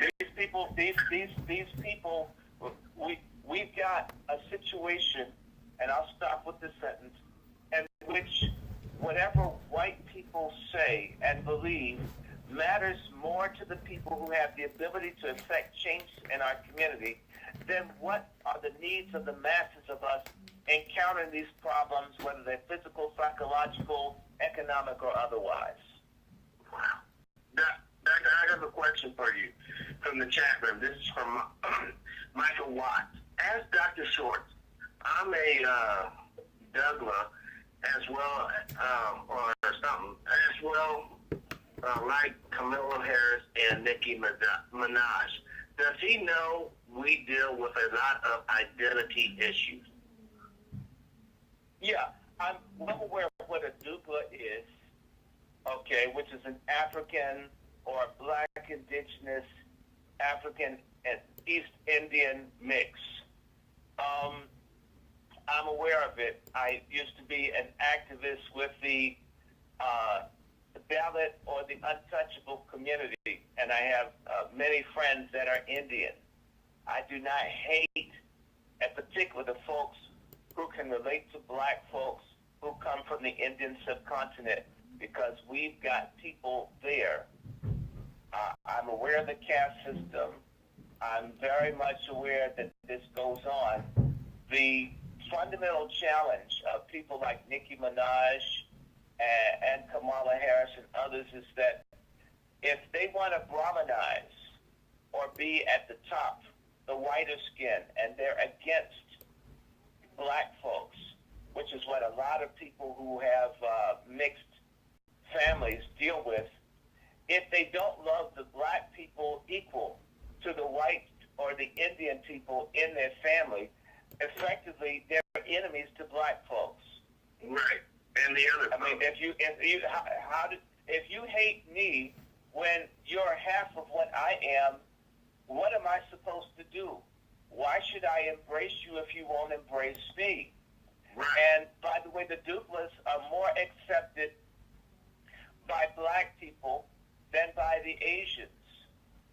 These people, we've got a situation, and I'll stop with this sentence, in which whatever white people say and believe matters more to the people who have the ability to affect change in our community than what are the needs of the masses of us encountering these problems, whether they're physical, psychological, economic, or otherwise.
Wow. Doctor, I have a question for you from the chat room. This is from Michael Watts. As Dr. Shorts, I'm a Douglas as well, or something, as well, like Kamala Harris and Nicki Minaj. Does he know we deal with a lot of identity issues?
Yeah, I'm well aware of what a Dougla is, okay, which is an African or Black, Indigenous, African, and East Indian mix. I'm aware of it. I used to be an activist with the ballot or the untouchable community, and I have many friends that are Indian. I do not hate, in particular, the folks who can relate to black folks who come from the Indian subcontinent, because we've got people there. I'm aware of the caste system. I'm very much aware that this goes on. The fundamental challenge of people like Nicki Minaj and Kamala Harris and others is that if they want to Brahmanize or be at the top, the whiter skin, and they're against black folks, which is what a lot of people who have mixed families deal with, if they don't love the black people equal to the white or the Indian people in their family, effectively they're enemies to black folks.
Right. And the other.
I mean, if you hate me when you're half of what I am, what am I supposed to do? Why should I embrace you if you won't embrace me?
Right.
And by the way, the Douglas are more accepted by black people than by the Asians.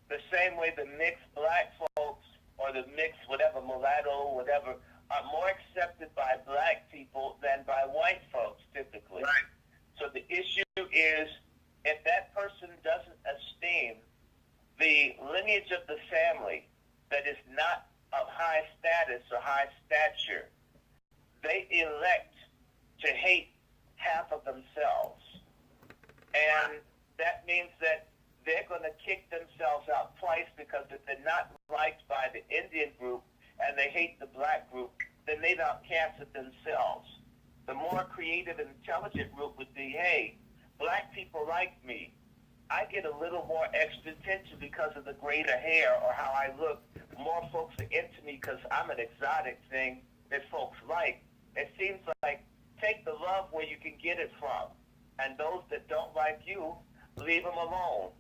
The same way the mixed black folks or the mixed whatever, mulatto, whatever, are more accepted by black people than by white folks typically.
Right.
So the issue is, if that person doesn't esteem the lineage of the family that is not of high status or high stature, they elect to hate half of themselves. And that means that they're going to kick themselves out twice, because if they're not liked by the Indian group and they hate the black group, then they've outcasted themselves. The more creative and intelligent route would be, hey, black people like me. I get a little more extra attention because of the greater hair or how I look. More folks are into me because I'm an exotic thing that folks like. It seems like take the love where you can get it from. and those that don't like you, leave them alone.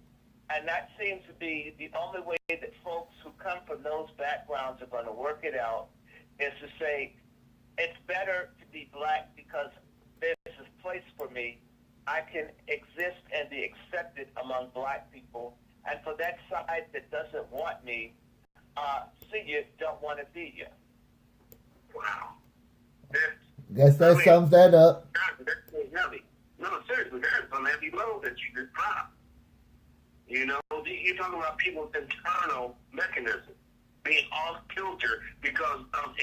And that seems to be the only way that folks who come from those backgrounds are going to work it out, is to say, it's better to be black because this is a place for me. I can exist and be accepted among black people. And for that side that doesn't want me, see you, don't want to be you.
Wow.
Guess that sums that up.
That's so heavy. No, seriously, that's some heavy load that you just dropped. You know, you're talking about people's internal mechanism being off kilter because of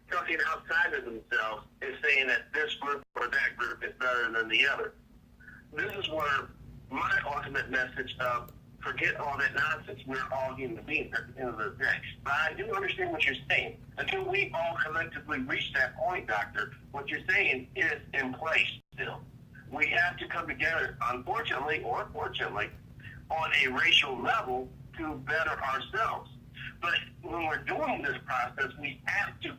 something outside of themselves is saying that this group or that group is better than the other. This is where my ultimate message of forget all that nonsense. We're all human beings at the end of the day. But I do understand what you're saying. Until we all collectively reach that point, Doctor, what you're saying is in place still. We have to come together, unfortunately or fortunately, on a racial level to better ourselves. But when we're doing this process, we have to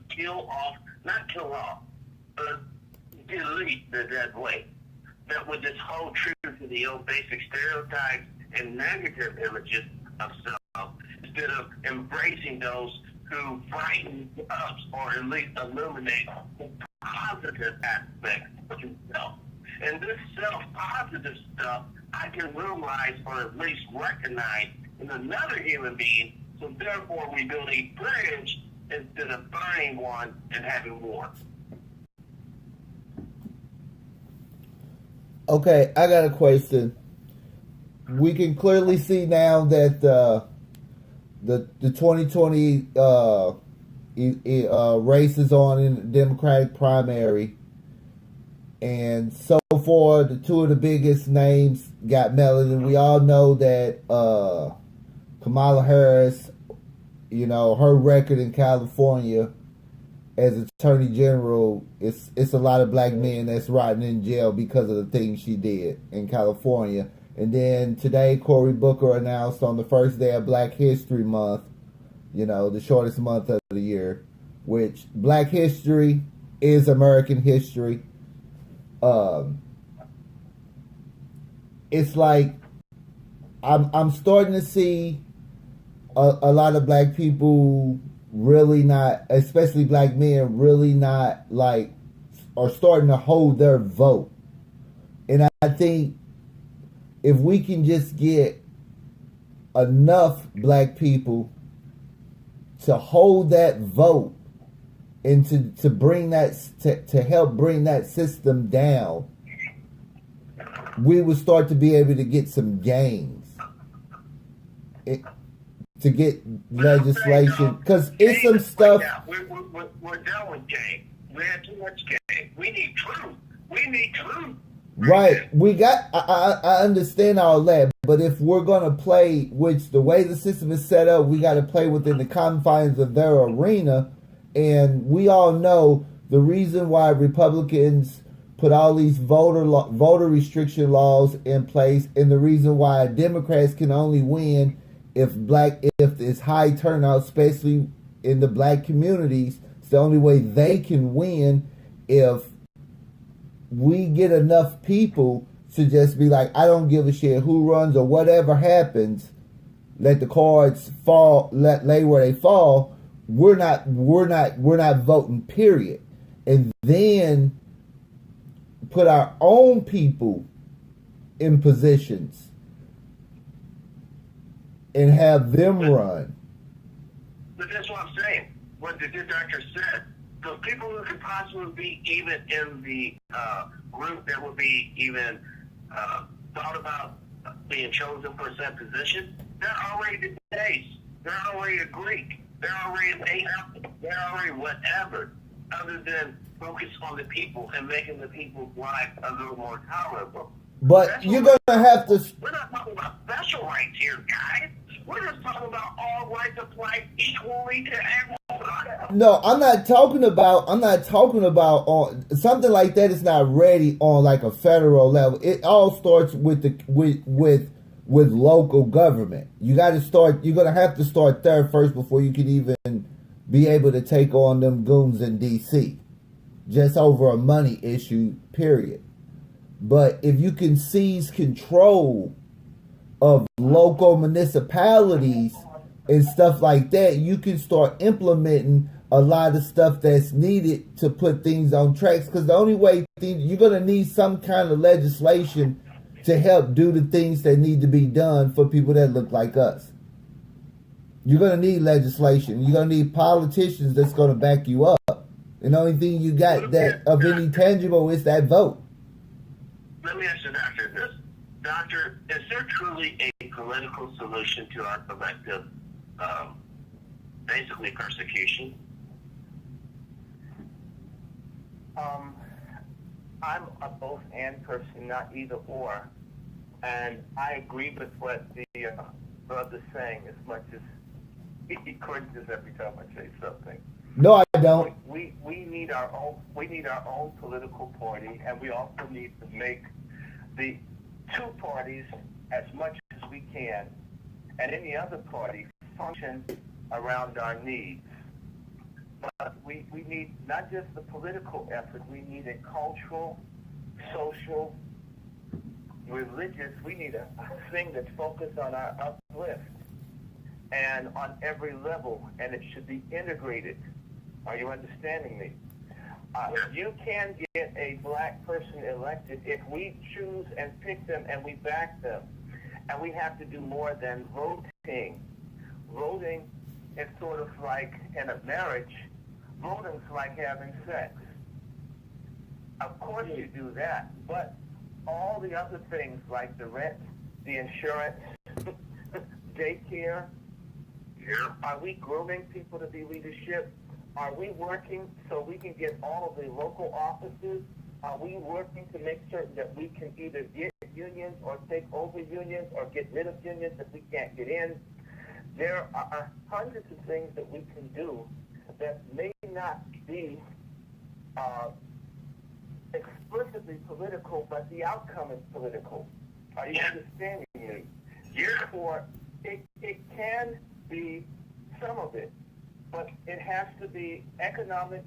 not kill off, but delete the dead weight. That with this whole truth to the old basic stereotypes and negative images of self, instead of embracing those who brighten us or at least illuminate the positive aspects of yourself. And this self-positive stuff I can realize or at least recognize in another human being, so therefore we build a bridge instead of burning one and having war.
Okay, I got a question. We can clearly see now that the 2020 race is on in the Democratic primary. And so far, the two of the biggest names got melted. And we all know that Kamala Harris, you know, her record in California as Attorney General, it's a lot of black men that's rotting in jail because of the things she did in California. And then today, Cory Booker announced on the first day of Black History Month, you know, the shortest month of the year, which Black history is American history. It's like I'm starting to see a lot of black people really not, especially black men, really not like, are starting to hold their vote. And I think if we can just get enough black people to hold that vote and to bring that, to help bring that system down, we will start to be able to get some gains. To get legislation, because it's some stuff.
We're done with game. We have too much game. We need truth. We need truth.
Right. We got. I understand all that, but if we're gonna play, which the way the system is set up, we got to play within the confines of their arena, and we all know the reason why Republicans put all these voter restriction laws in place, and the reason why Democrats can only win if it's high turnout, especially in the black communities. It's the only way they can win if we get enough people to just be like, I don't give a shit who runs or whatever happens. Let the cards fall, lay where they fall. We're not voting, period. And then put our own people in positions and have them run.
But that's what I'm saying. What the doctor said. The people who could possibly be even in the group that would be even thought about being chosen for a set position, they're already the base. They're already a Greek. They're already an Arab. They're already whatever, other than focus on the people and making the people's life a little more tolerable.
But you're going to have to...
We're not talking about special rights here, guys. We're just talking about all rights applied equally to everyone.
No, I'm not talking about on something like that. Is not ready on like a federal level. It all starts with with local government. You got to start. You're gonna have to start there first before you can even be able to take on them goons in DC. just over a money issue, period. But if you can seize control of local municipalities and stuff like that, you can start implementing a lot of stuff that's needed to put things on tracks. Because the only way you're going to need some kind of legislation to help do the things that need to be done for people that look like us. You're going to need legislation. You're going to need politicians that's going to back you up. And the only thing you got that of any tangible is that vote.
Let me ask you, Doctor, this. Doctor, is there truly a political solution to our collective, basically persecution?
I'm a both and person, not either or. And I agree with what the brother's saying as much as he cringes every time I say something.
No, I don't.
We need our own political party, and we also need to make the two parties as much as we can, and any other party function around our needs. But we need not just the political effort, we need a cultural, social, religious, we need a thing that's focused on our uplift and on every level, and it should be integrated. Are you understanding me? You can get a black person elected if we choose and pick them and we back them. And we have to do more than voting. Voting is sort of like in a marriage, voting's like having sex. Of course you do that, but all the other things like the rent, the insurance, daycare, are we grooming people to be leadership? Are we working so we can get all of the local offices? Are we working to make certain that we can either get unions or take over unions or get rid of unions if we can't get in? There are hundreds of things that we can do that may not be explicitly political, but the outcome is political. Are you understanding me? Therefore, it can be some of it, but it has to be economic,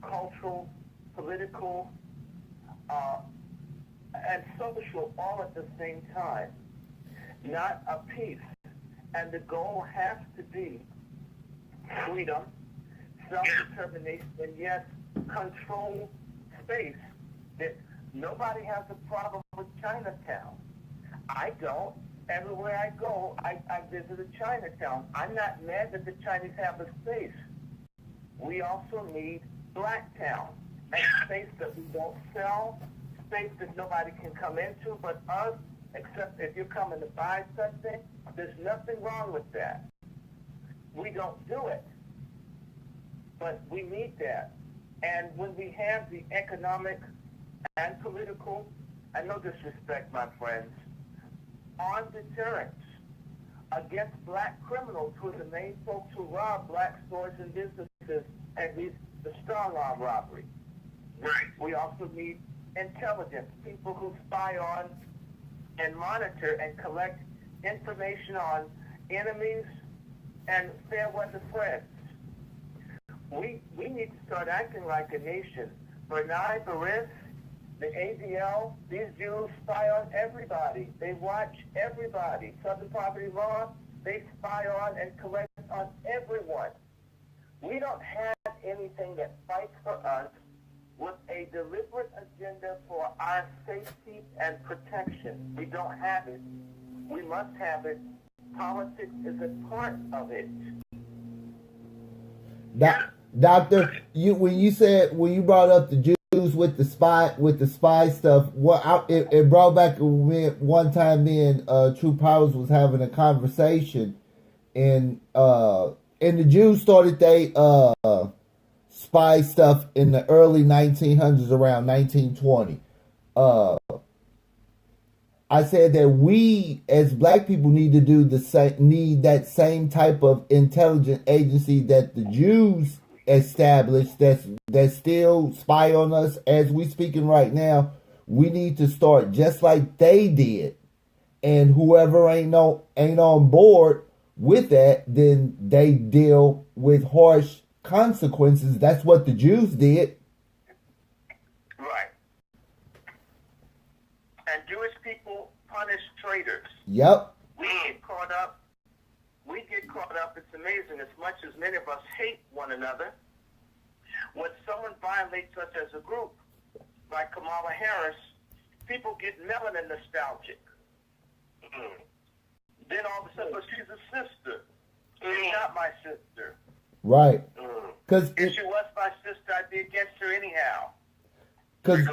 cultural, political, and social all at the same time, not a piece. And the goal has to be freedom, self-determination, and yes, control space. That nobody has a problem with Chinatown. I don't. Everywhere I go, I visit a Chinatown. I'm not mad that the Chinese have a space. We also need Blacktown, a space that we don't sell, space that nobody can come into but us, except if you're coming to buy something. There's nothing wrong with that. We don't do it, but we need that. And when we have the economic and political, and no disrespect, my friends, on deterrence against black criminals who are the main folks who rob black stores and businesses and the strong arm robbery.
Right.
We also need intelligence, people who spy on and monitor and collect information on enemies and fair weather friends. We need to start acting like a nation. Bernay, Baris, the ADL, these Jews spy on everybody. They watch everybody. Southern Poverty Law, they spy on and collect on everyone. We don't have anything that fights for us with a deliberate agenda for our safety and protection. We don't have it. We must have it. Politics is a part of it.
Doctor, when you brought up the Jews with the spy stuff, it brought back one time True Powers was having a conversation, and the Jews started they spy stuff in the early 1900s, around 1920. I said that we as black people need to do need that same type of intelligence agency that the Jews established that still spy on us as we speaking right now. We need to start just like they did, and whoever ain't on board with that, then they deal with harsh consequences. That's what the Jews did. Yep.
We get caught up. It's amazing. As much as many of us hate one another, when someone violates us as a group, like Kamala Harris, people get melanin nostalgic. Then all of a sudden, she's a sister. She's not my sister.
Right. Because
if she was my sister, I'd be against her anyhow.
Because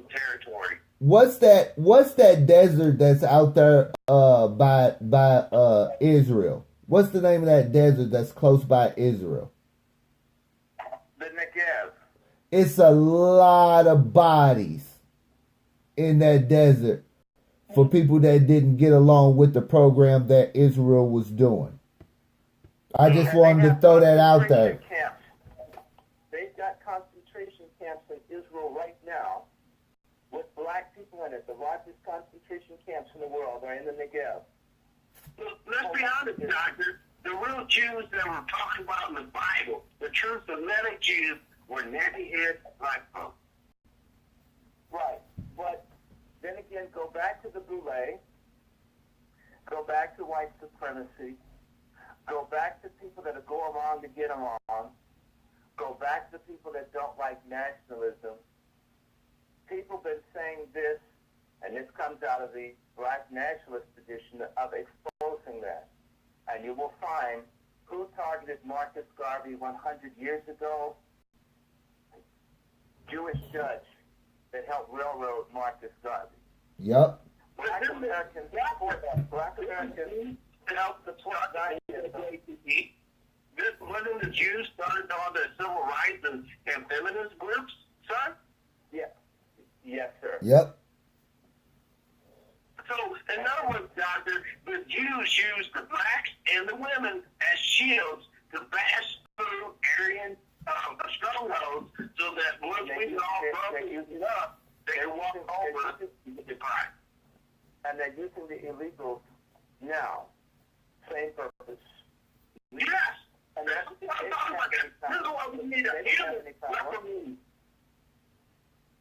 territory.
What's that desert that's out there by Israel? What's the name of that desert that's close by Israel?
The Negev.
It's a lot of bodies in that desert for people that didn't get along with the program that Israel was doing. I just wanted to throw that out there.
Camps. They've got concentration camps in Israel right now with black people in it. The largest concentration camps in the world are in the Negev. Let's be honest, Doctor. The real Jews that we're talking about in the Bible, the true Semitic Jews, were natty-head black folks. Right. But then again, go back to the Boule, go back to white supremacy, go back to people that go along to get along, go back to people that don't like nationalism. People been saying this, and this comes out of the black nationalist tradition of exposing that. And you will find who targeted Marcus Garvey 100 years ago. Jewish judge that helped railroad Marcus Garvey.
Yep.
Black Americans support that. Black Americans helped support Zionism. This wasn't the Jews started all the civil rights and feminist groups, sir? Yeah. Yes, sir.
Yep.
So, in other words, Doctor, the Jews used the blacks and the women as shields to bash through Aryan strongholds so that once we all broke it up, they can walk over the crime. And they're using the illegals now. Same purpose. Yes! And that's this is what we need a human.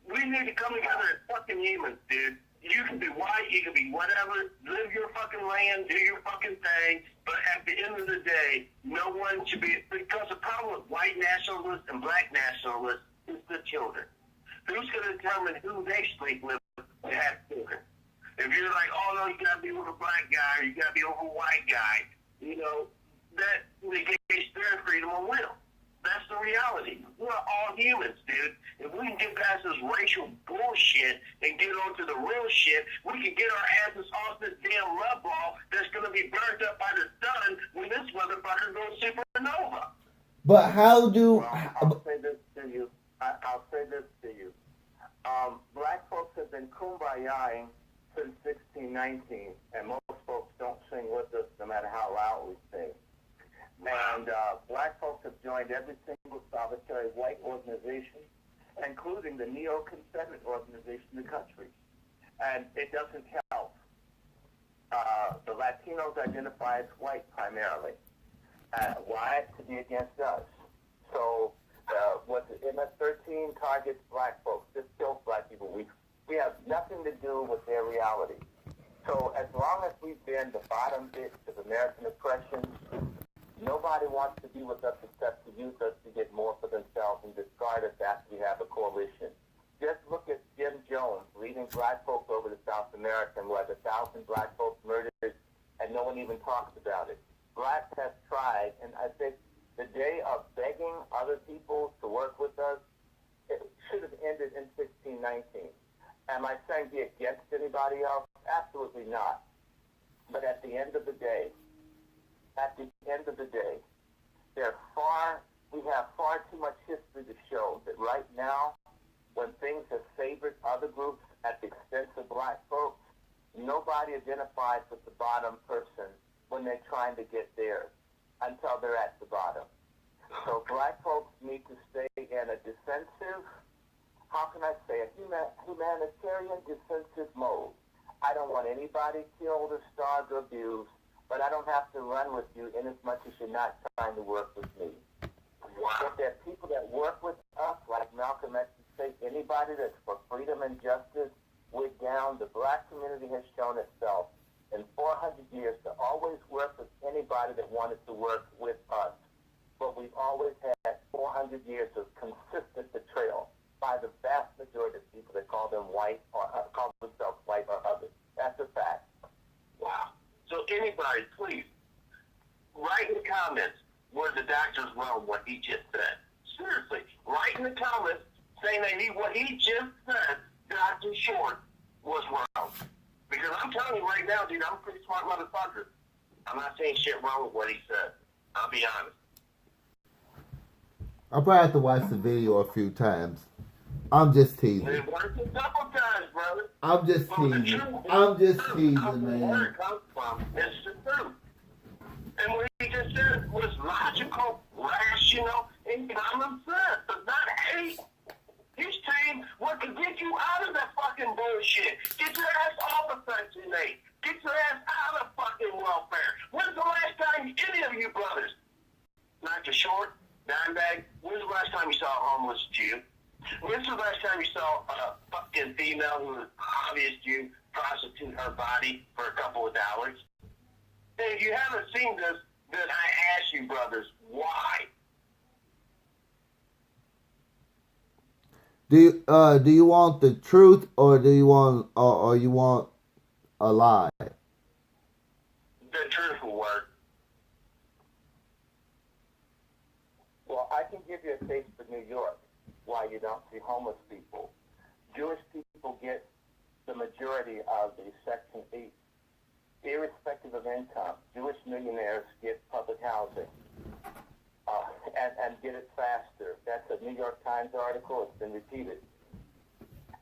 We need to come together as fucking humans, dude. You can be white, you can be whatever, live your fucking land, do your fucking thing, but at the end of the day, no one should be, because the problem with white nationalists and black nationalists is the children. Who's going to determine who they sleep with to have children? If you're like, oh no, you got to be with a black guy, or you got to be with a white guy, you know, that negates their freedom of will. That's the reality. We're all humans, dude. If we can get past this racial bullshit and get on to the real shit, we can get our asses off this damn love ball that's going to be burned up by the sun when this motherfucker goes supernova.
But how do...
Well, I'll say this to you. I'll say this to you. Black folks have been kumbaya-ing since 1619, and most folks don't sing with us no matter how loud we sing. And black folks have joined every single solitary white organization, including the neo-Confederate organization in the country. And it doesn't help. The Latinos identify as white primarily. Why? To be against us. So what the MS-13 targets black folks. This kills black people. We have nothing to do with their reality. So as long as we've been the bottom bitch of American oppression, nobody wants to be with us except to use us to get more for themselves and discard us after we have a coalition. Just look at Jim Jones leading black folks over to South America, who had 1,000 black folks murdered, and no one even talks about it. Blacks have tried, and I think the day of begging other people to work with us, it should have ended in 1619. Am I saying be against anybody else? Absolutely not. But at the end of the day, we have far too much history to show that right now, when things have favored other groups at the expense of black folks, nobody identifies with the bottom person when they're trying to get theirs until they're at the bottom. So black folks need to stay in a defensive, how can I say, a humanitarian defensive mode. I don't want anybody killed or starved or abused, but I don't have to run with you in as much as you're not trying to work with me. If there are people that work with us, like Malcolm X would say, anybody that's for freedom and justice, we're down. The black community has shown itself
in 400 years to always work with anybody that wanted to work with us. But we've always had 400 years of consistent betrayal by the vast majority of people that call them white or call themselves white or others. That's a fact.
Wow. So anybody, please, write in the comments where the doctor's wrong what he just said. Seriously, write in the comments saying that what he just said, Dr. Short, was wrong. Because I'm telling you right now, dude, I'm a pretty smart motherfucker. I'm not saying shit wrong with what he said. I'll be honest.
I'll probably have to watch the video a few times. I'm just teasing.
It worked a couple times, brother.
I'm just teasing. I'm just teasing, man.
Where it comes from is the truth. And what he just said was logical, rational, and common sense. It's not hate. He's saying what can get you out of that fucking bullshit. Get your ass off of Section 8. Get your ass out of fucking welfare. When's the last time any of you brothers, Dr. Short, Dimebag, when's the last time you saw a homeless Jew? When's the last time you saw a fucking female who was obvious Jew prostitute her body for a couple of dollars? And if you haven't seen this, then I ask you, brothers, why?
Do you want the truth or do you want or you want a lie?
The truth will work.
Well, I can give you a taste for New York, why you don't see homeless people. Jewish people get the majority of the Section 8, irrespective of income. Jewish millionaires get public housing and get it faster. That's a New York Times article. It's been repeated.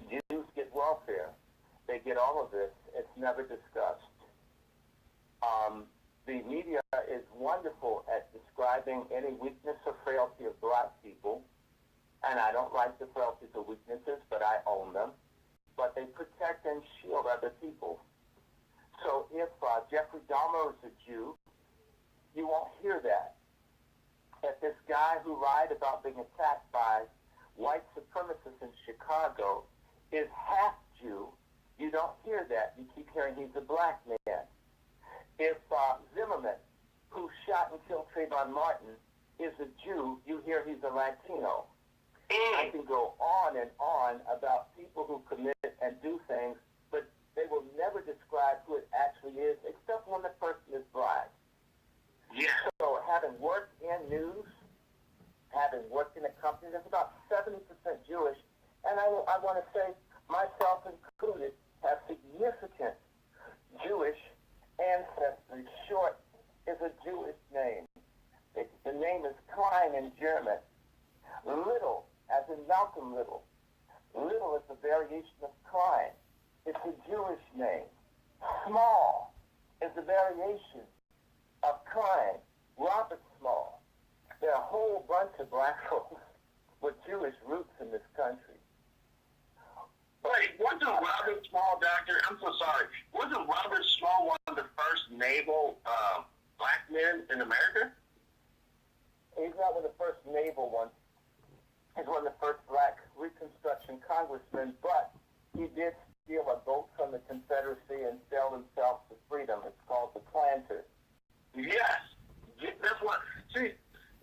Jews get welfare. They get all of this. It's never discussed. The media is wonderful at describing any weakness or frailty of black people, and I don't like the frailties or weaknesses, but I own them. But they protect and shield other people. So if Jeffrey Dahmer is a Jew, you won't hear that. If this guy who lied about being attacked by white supremacists in Chicago is half Jew, you don't hear that. You keep hearing he's a black man. If Zimmerman, who shot and killed Trayvon Martin, is a Jew, you hear he's a Latino. I can go on and on about people who commit and do things, but they will never describe who it actually is, except when the person is black.
Yeah.
So having worked in news, having worked in a company that's about 70% Jewish, and I want to say, myself included, have significant Jewish ancestry. Short is a Jewish name. The name is Klein in German. Little, as in Malcolm Little. Little is a variation of Klein. It's a Jewish name. Small is a variation of Klein. Robert Small. There are a whole bunch of black folks with Jewish roots in this country.
Wait, wasn't Robert Small, Doctor? I'm so sorry. Wasn't Robert Small one of the first naval black men in America?
He's not one of the first naval ones. He's one of the first black Reconstruction congressmen, but he did steal a boat from the Confederacy and sell himself to freedom. It's called the Planter.
Yes. That's what. See,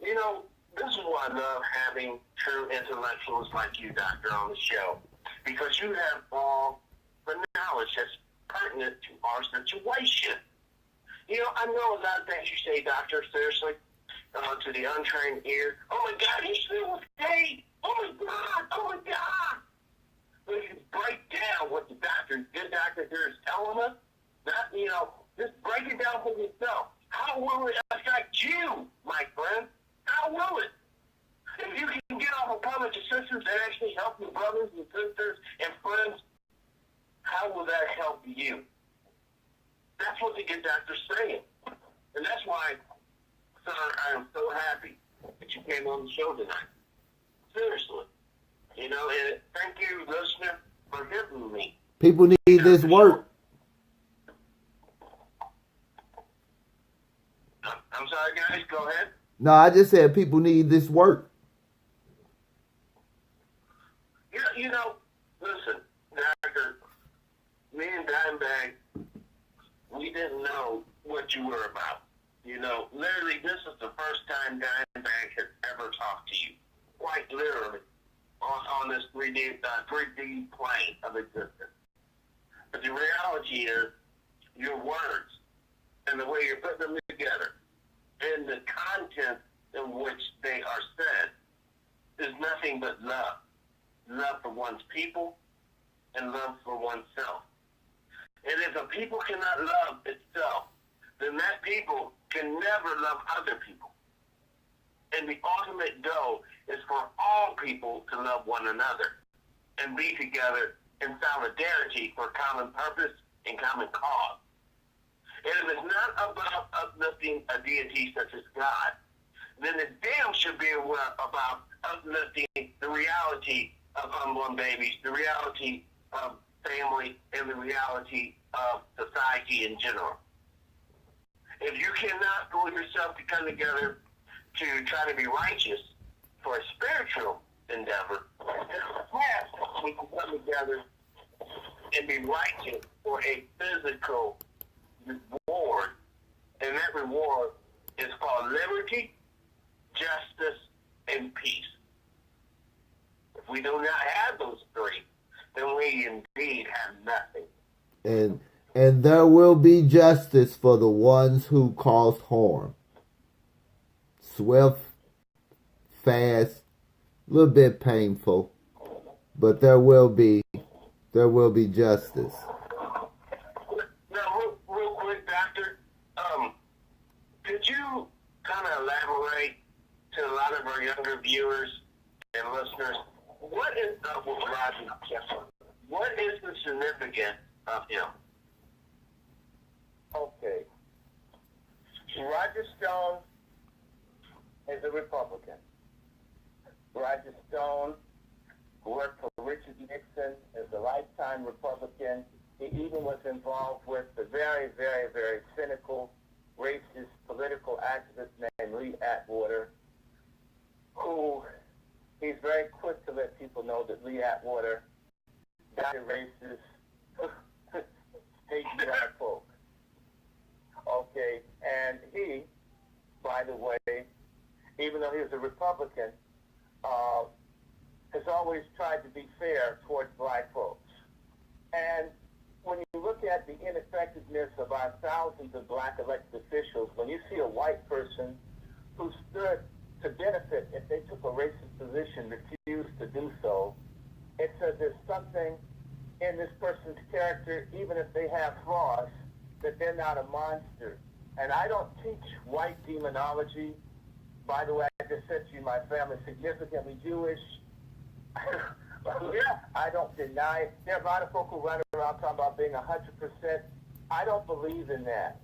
you know, this is why I love having true intellectuals like you, Doctor, on the show. Because you have all the knowledge that's pertinent to our situation. You know, I know a lot of things you say, Doctor, seriously, to the untrained ear. Oh, my God, he still was gay. Oh, my God. Oh, my God. But if you break down what the good doctor here is telling us, not, you know, just break it down for yourself. How will it affect you, my friend? How will it? If you can get off of comments and sisters and actually help your brothers and sisters and friends, how will that help you? That's what the good doctor's saying. And that's why, sir, I am so happy that you came on the show tonight. Seriously. You know, and thank you, listener, for hearing me.
People need this work.
I'm sorry, guys. Go ahead.
No, I just said people need this work.
Yeah, you know, listen, Doctor, me and Dimebag, we didn't know what you were about. You know, literally, this is the first time Diamondback has ever talked to you, quite literally, on this 3D plane of existence. But the reality is, your words and the way you're putting them together and the content in which they are said is nothing but love. Love for one's people and love for oneself. And if a people cannot love itself, then that people can never love other people. And the ultimate goal is for all people to love one another and be together in solidarity for common purpose and common cause. And if it's not about uplifting a deity such as God, then it damn should be about uplifting the reality of unborn babies, the reality of family, and the reality of society in general. If you cannot pull yourself to come together to try to be righteous for a spiritual endeavor, then perhaps we can come together and be righteous for a physical reward. And that reward is called liberty, justice, and peace. If we do not have those three, then we indeed have nothing.
And there will be justice for the ones who caused harm. Swift, fast, a little bit painful, but there will be justice.
Now, real quick, Doctor, could you kind of elaborate to a lot of our younger viewers and listeners, what is up with Roger Stone? What is the significance of him?
Okay. Roger Stone is a Republican. Roger Stone worked for Richard Nixon as a lifetime Republican. He even was involved with the very, very, very cynical, racist political activist named Lee Atwater, who he's very quick to let people know that Lee Atwater died racist, hate black folk. Okay, and he, by the way, even though he was a Republican, has always tried to be fair towards black folks. And when you look at the ineffectiveness of our thousands of black elected officials, when you see a white person who stood to benefit if they took a racist position, refused to do so, it says there's something in this person's character, even if they have flaws, that they're not a monster. And I don't teach white demonology. By the way, I just said to you, my family's significantly Jewish. I don't deny it. There are a lot of folk who run around talking about being 100%. I don't believe in that.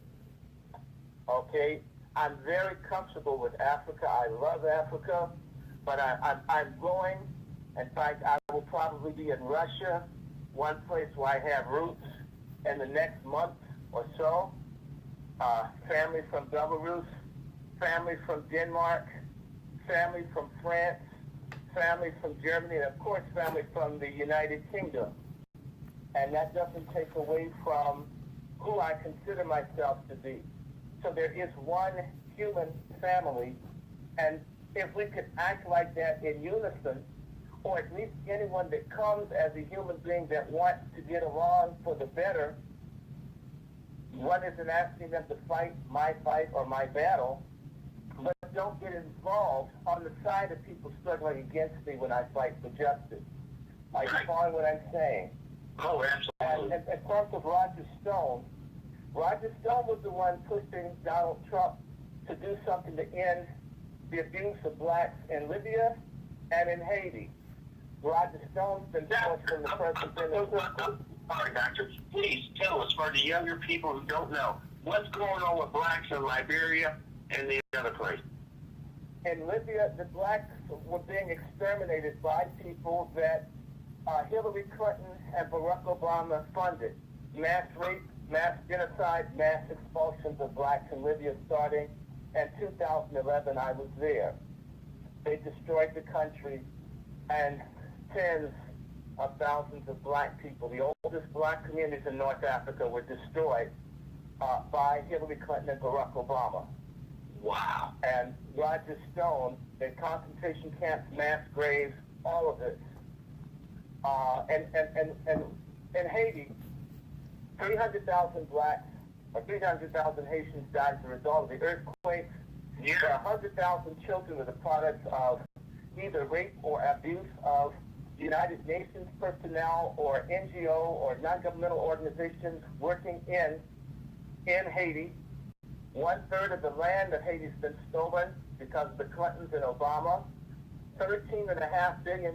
Okay? I'm very comfortable with Africa. I love Africa. But I'm going. In fact, I will probably be in Russia, one place where I have roots, in the next month or so. Family from Belarus, family from Denmark, family from France, family from Germany, and of course family from the United Kingdom. And that doesn't take away from who I consider myself to be. So there is one human family, and if we could act like that in unison, or at least anyone that comes as a human being that wants to get along for the better, one isn't asking them to fight my fight or my battle, but don't get involved on the side of people struggling against me when I fight for justice. Are you following what I'm saying?
Oh, absolutely.
And in terms of Roger Stone was the one pushing Donald Trump to do something to end the abuse of blacks in Libya and in Haiti. Roger Stone's been pushed from the president in the
All right, Doctor, please tell us, for the younger people who don't know, what's going on with blacks in Liberia and the other place?
In Libya, the blacks were being exterminated by people that Hillary Clinton and Barack Obama funded. Mass rape, mass genocide, mass expulsions of blacks in Libya starting in 2011. I was there. They destroyed the country, and tens of thousands of black people, the oldest black communities in North Africa, were destroyed by Hillary Clinton and Barack Obama.
Wow.
And Roger Stone, in concentration camps, mass graves, all of this. And in Haiti, 300,000 blacks or 300,000 Haitians died as a result of the earthquakes.
Yeah.
There are 100,000 children that are products of either rape or abuse of United Nations personnel or NGO or non-governmental organizations working in Haiti. 1/3 of the land of Haiti has been stolen because of the Clintons and Obama. $13.5 billion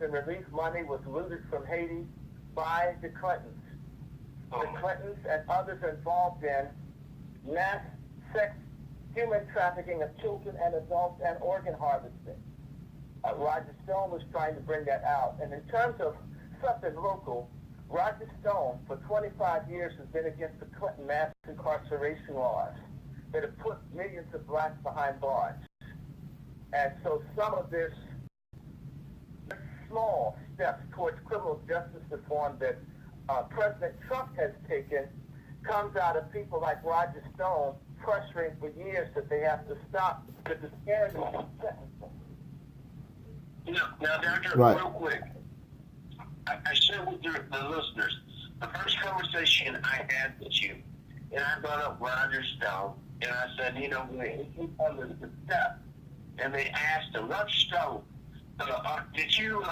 in relief money was looted from Haiti by the Clintons. The Clintons and others involved in mass sex, human trafficking of children and adults, and organ harvesting. Roger Stone was trying to bring that out. And in terms of something local, Roger Stone, for 25 years, has been against the Clinton mass incarceration laws that have put millions of blacks behind bars. And so some of this small steps towards criminal justice reform that President Trump has taken comes out of people like Roger Stone pressuring for years that they have to stop the disparity in sentencing.
Now, Doctor,
Right.
real quick, I shared with the listeners the first conversation I had with you, and I brought up Roger Stone, and I said, you know, when he on the step, and they asked him, Roger Stone, did you,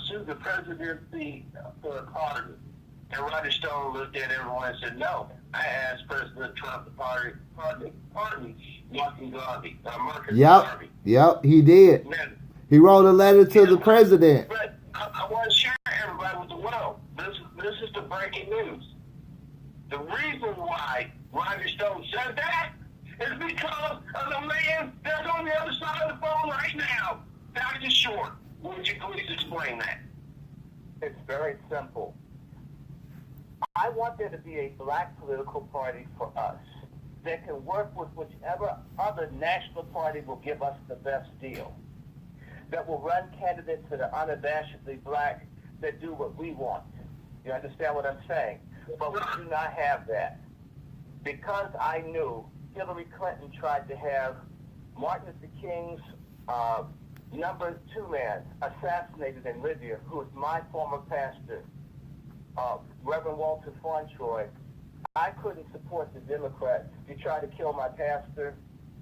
sue the presidency for a pardon? And Roger Stone looked at everyone and said, no, I asked President Trump to pardon Marcus Garvey.
Yep, he did.
Now,
He wrote a letter to the president.
but I want to share everybody with the world. This is the breaking news. The reason why Roger Stone said that is because of the man that's on the other side of the phone right now. Dr. Short, would you please explain that?
It's very simple. I want there to be a black political party for us that can work with whichever other national party will give us the best deal, that will run candidates that are unabashedly black, that do what we want. You understand what I'm saying? But we do not have that. Because I knew Hillary Clinton tried to have Martin Luther King's number 2 man assassinated in Libya, who was my former pastor, Reverend Walter Fauntroy. I couldn't support the Democrats. If you try to kill my pastor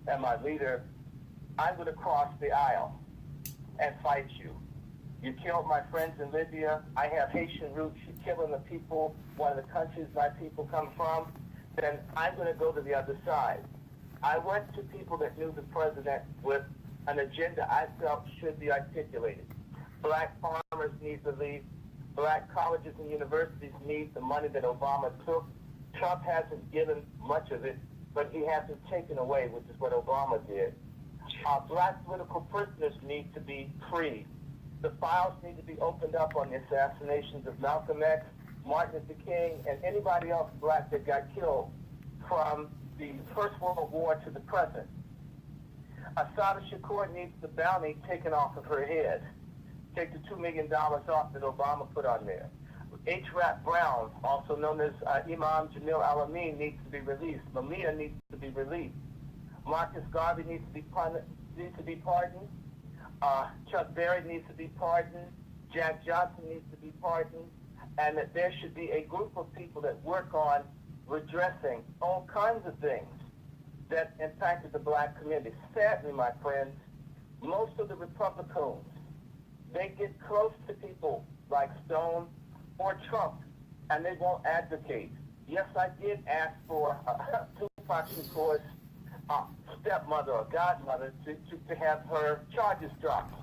and my leader, I'm going to cross the aisle and fight you. You killed my friends in Libya. I have Haitian roots. You're killing the people, one of the countries my people come from. Then I'm going to go to the other side. I went to people that knew the president with an agenda I felt should be articulated. Black farmers need relief. Black colleges and universities need the money that Obama took. Trump hasn't given much of it, but he hasn't taken away, which is what Obama did. Black political prisoners need to be freed. The files need to be opened up on the assassinations of Malcolm X, Martin Luther King, and anybody else black that got killed from the First World War to the present. Assata Shakur needs the bounty taken off of her head. Take the $2 million off that Obama put on there. H. Rap Brown, also known as Imam Jamil Al-Amin, needs to be released. Mamiya needs to be released. Marcus Garvey needs to be pardoned. Chuck Berry needs to be pardoned. Jack Johnson needs to be pardoned. And that there should be a group of people that work on redressing all kinds of things that impacted the black community. Sadly, my friends, most of the Republicans, they get close to people like Stone or Trump, and they won't advocate. Yes, I did ask for Tupac Shakur's stepmother or godmother to have her charges dropped.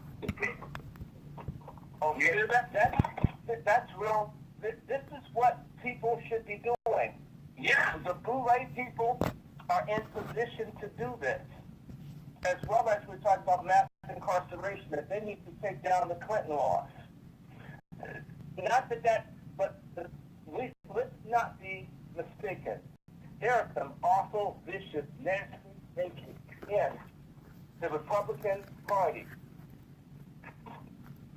Okay, that's real. This is what people should be doing.
Yeah.
The blue-light people are in position to do this. As well as we're talking about mass incarceration, that they need to take down the Clinton laws. Not that, but let's not be mistaken. There are some awful, vicious, nasty thinking in the Republican Party,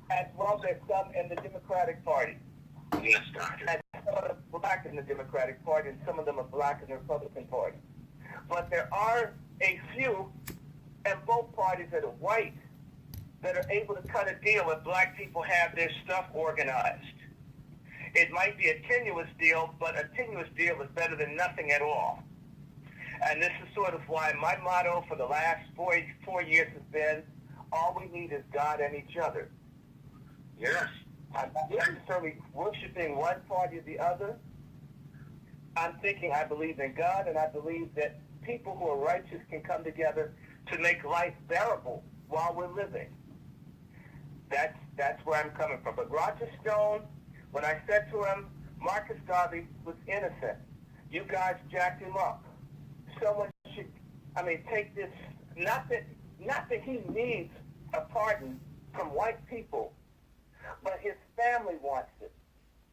as well as some in the Democratic Party.
Yes, Doctor.
And some of the
black in the Democratic Party, and some of them are black in the Republican Party. But there are a few in both parties that are white that are able to cut a deal if black people have their stuff organized. It might be a tenuous deal, but a tenuous deal is better than nothing at all. And this is sort of why my motto for the last 4 years has been, all we need is God and each other. Yes. I'm not necessarily worshiping one party or the other. I'm thinking I believe in God, and I believe that people who are righteous can come together to make life bearable while we're living. That's where I'm coming from. But Roger Stone, when I said to him, Marcus Garvey was innocent. You guys jacked him up. Someone should, take this, not that he needs a pardon from white people, but his family wants it.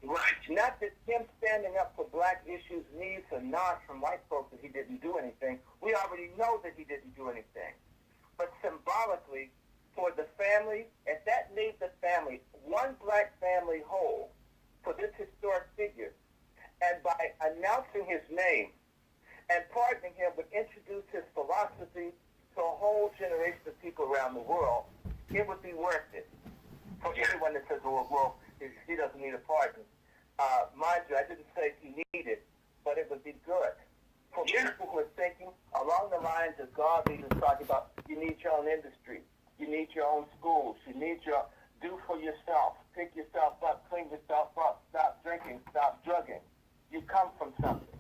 Right. Not that him standing up for black issues needs a nod from white folks that he didn't do anything. We already know that he didn't do anything. But symbolically, for the family, if that made the family, one black family whole, for this historic figure, and by announcing his name and pardoning him would introduce his philosophy to a whole generation of people around the world, it would be worth it. For anyone that says, well, he doesn't need a pardon. Mind you, I didn't say he needed, but it would be good. For people who are thinking along the lines of Garvey was talking about, you need your own industry, you need your own schools, you need your, do for yourself, pick yourself up, clean yourself up, stop drinking, stop drugging. You come from something.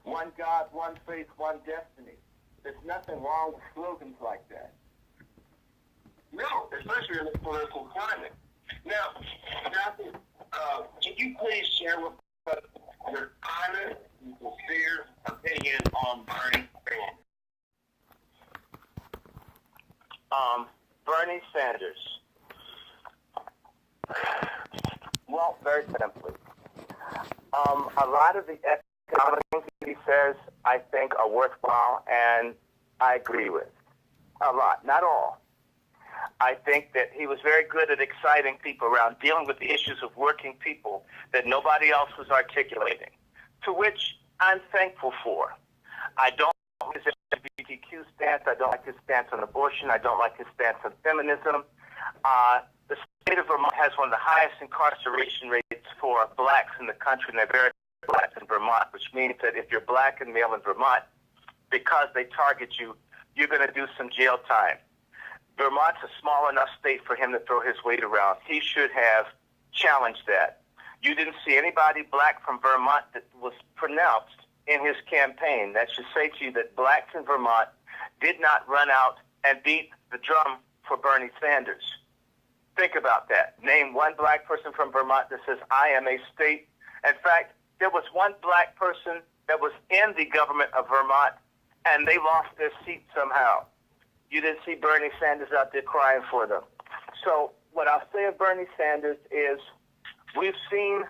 One God, one faith, one destiny. There's nothing wrong with slogans like that. No, especially in this political climate. Now, Matthew, can you please share with us your honest and sincere opinion on Bernie Sanders? Bernie Sanders. Well, very simply. A lot of the economic things he says, I think, are worthwhile, and I agree with. A lot, not all. I think that he was very good at exciting people around dealing with the issues of working people that nobody else was articulating, to which I'm thankful for. I don't like his LGBTQ stance. I don't like his stance on abortion. I don't like his stance on feminism. The state of Vermont has one of the highest incarceration rates for blacks in the country, and they're very black in Vermont, which means that if you're black and male in Vermont, because they target you, you're going to do some jail time. Vermont's a small enough state for him to throw his weight around. He should have challenged that. You didn't see anybody black from Vermont that was pronounced in his campaign. That should say to you that blacks in Vermont did not run out and beat the drum for Bernie Sanders. Think about that. Name one black person from Vermont that says, I am a state. In fact, there was one black person that was in the government of Vermont, and they lost their seat somehow. You didn't see Bernie Sanders out there crying for them. So what I'll say of Bernie Sanders is we've seen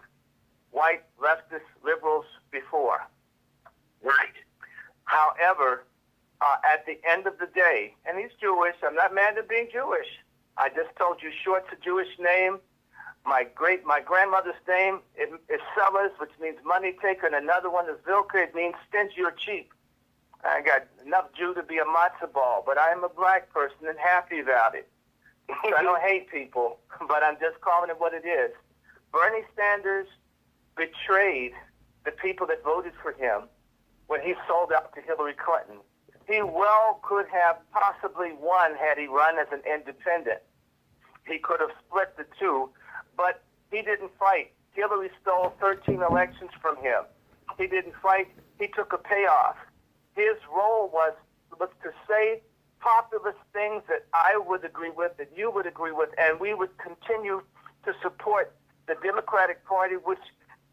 white leftist liberals before. Right. However, at the end of the day, and he's Jewish, I'm not mad at being Jewish. I just told you Short's a Jewish name. My grandmother's name is Sellers, which means money taker, and another one is Vilka. It means stingy or cheap. I got enough Jew to be a matzo ball, but I am a black person and happy about it. So I don't hate people, but I'm just calling it what it is. Bernie Sanders betrayed the people that voted for him when he sold out to Hillary Clinton. He well could have possibly won had he run as an independent. He could have split the two, but he didn't fight. Hillary stole 13 elections from him. He didn't fight. He took a payoff. His role was to say populist things that I would agree with, that you would agree with, and we would continue to support the Democratic Party, which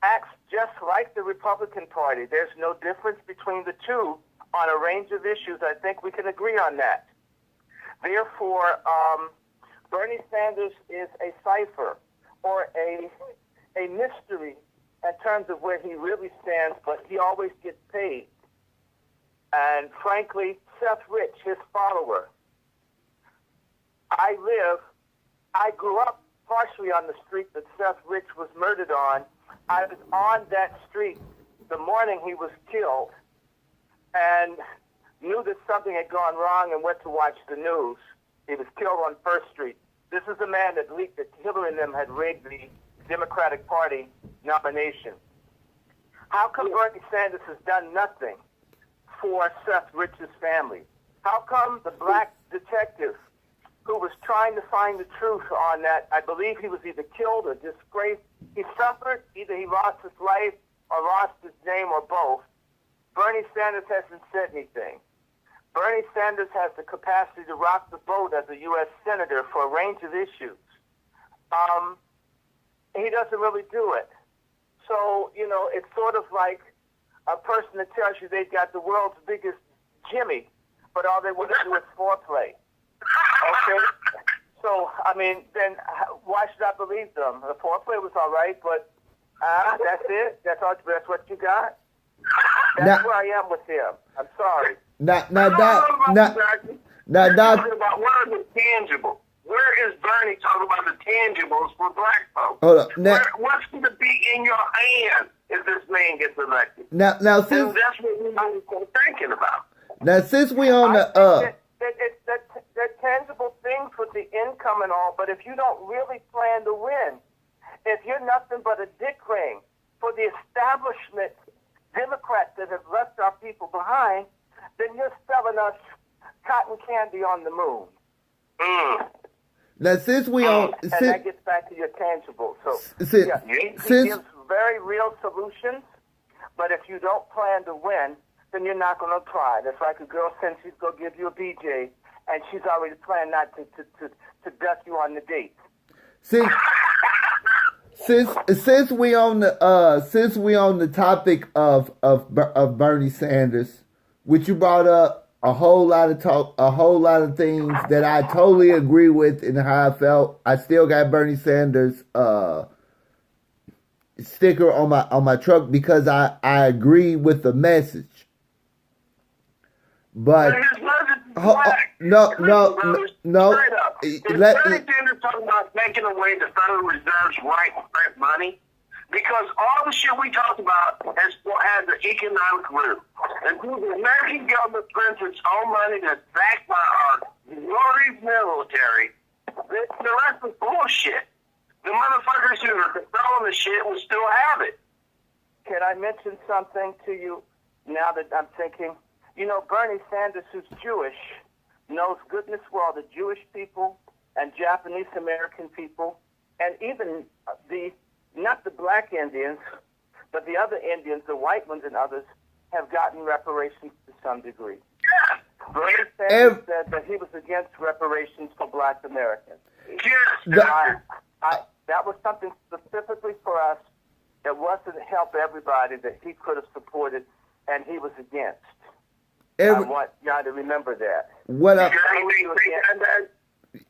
acts just like the Republican Party. There's no difference between the two on a range of issues. I think we can agree on that. Therefore, Bernie Sanders is a cipher or a mystery in terms of where he really stands, but he always gets paid. And frankly, Seth Rich, his follower, I grew up partially on the street that Seth Rich was murdered on,
I was on that street the morning he was killed and knew that something had gone wrong and went to watch the news. He was killed on First Street. This is the man that leaked that Hillary and them had rigged the Democratic Party nomination. How come Bernie Sanders has done nothing for Seth Rich's family? How come the black detective who was trying to find the truth on that, I believe he was either killed or disgraced, he suffered, either he lost his life or lost his name or both. Bernie Sanders hasn't said anything. Bernie Sanders has the capacity to rock the boat as a U.S. Senator for a range of issues. He doesn't really do it. So, you know, it's sort of like a person that tells you they've got the world's biggest Jimmy, but all they want to do is foreplay. Okay? So, I mean, then why should I believe them? The foreplay was all right, but that's it? That's what you got? That's where I am with him. I'm sorry.
Doc.
Talking about what are the tangible? Where is Bernie talking about the tangibles for black folks?
Hold up.
What's going to be in your hand if this man gets elected?
Now,
And that's what we need to start thinking about.
Now, since we on the
They're tangible things with the income and all, but if you don't really plan to win, if you're nothing but a dick ring for the establishment Democrats that have left our people behind, then you're selling us cotton candy on the moon.
now since we on
And that gets back to your tangible. So
since,
he
since
gives very real solutions, but if you don't plan to win, then you're not going to try. That's like a girl saying she's going to give you a BJ, and she's already planned not to duck you on the date.
Since we on the topic of Bernie Sanders, which you brought up a whole lot of things that I totally agree with and how I felt. I still got Bernie Sanders sticker on my truck because I agree with the message. But
his message is black.
no.
Straight up. Is Bernie Sanders talking about taking away the Federal Reserve's right to print money? Because all the shit we talked about has an economic root. And the American government prints its own money that's backed by our glorious military. The rest is bullshit. The motherfuckers who are controlling the shit will still have it.
Can I mention something to you now that I'm thinking? You know, Bernie Sanders, who's Jewish, knows goodness well the Jewish people and Japanese American people, and even not the black Indians, but the other Indians, the white ones and others, have gotten reparations to some degree.
Yeah.
Bernie Sanders said that he was against reparations for black Americans.
Yes.
That was something specifically for us that wasn't help everybody that he could have supported, and he was against. I want y'all to remember that.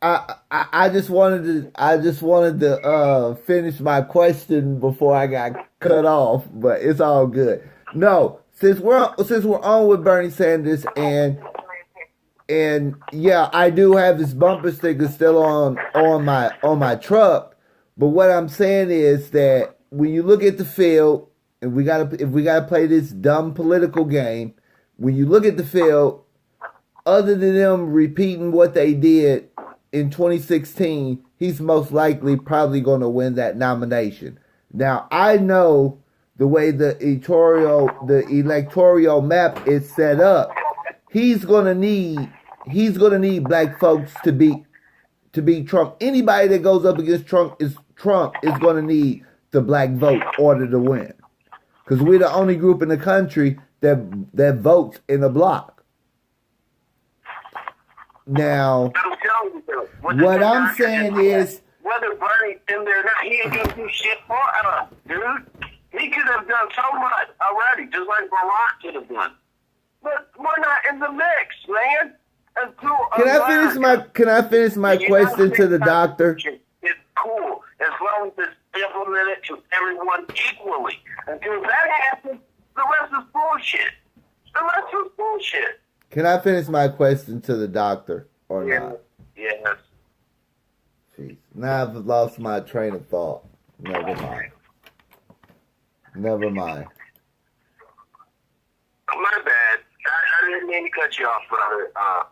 I just wanted to finish my question before I got cut off, but it's all good. No, since we're on with Bernie Sanders and yeah, I do have this bumper sticker still on my truck, but what I'm saying is that when you look at the field, and if we gotta play this dumb political game, when you look at the field, other than them repeating what they did in 2016, he's most likely probably going to win that nomination. Now, I know the way the electoral map is set up, he's going to need black folks to beat Trump. Anybody that goes up against Trump is going to need the black vote in order to win. Because we're the only group in the country that votes in a block. Now, what I'm saying is,
whether Bernie's in there or not, he ain't gonna do shit for us, dude. He could have done so much already, just like Barack could have done. But we're not in the mix, man.
Can I finish my question to the doctor?
It's cool as long as it's implemented to everyone equally. Until that happens, the rest is bullshit. The rest is bullshit.
Can I finish my question to the doctor or not?
Yes.
Jeez. Now I've lost my train of thought. Never mind. Never mind.
My bad. I didn't mean to cut you off, brother. I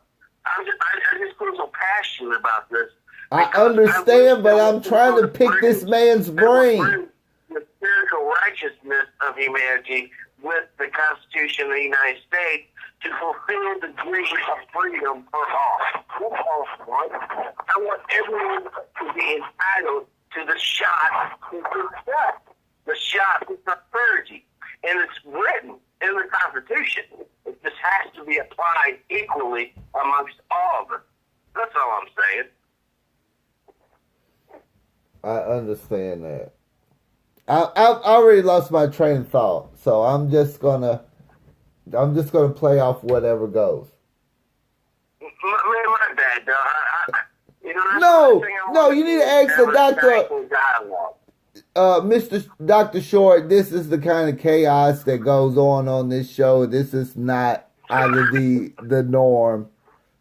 just feel so passionate about this.
I understand, but I'm trying to pick this man's brain.
The spiritual righteousness of humanity with the Constitution of the United States to fulfill the dream of freedom for all. I want everyone to be entitled to the shot to success, the shot to prosperity. And it's written in the Constitution. It just has to be applied equally amongst all of us. That's all I'm saying.
I understand that. I've already lost my train of thought, so I'm just gonna play off whatever goes.
My bad, dog.
No, you need to ask the doctor. Mr. Dr. Short, this is the kind of chaos that goes on this show. This is not out of the norm.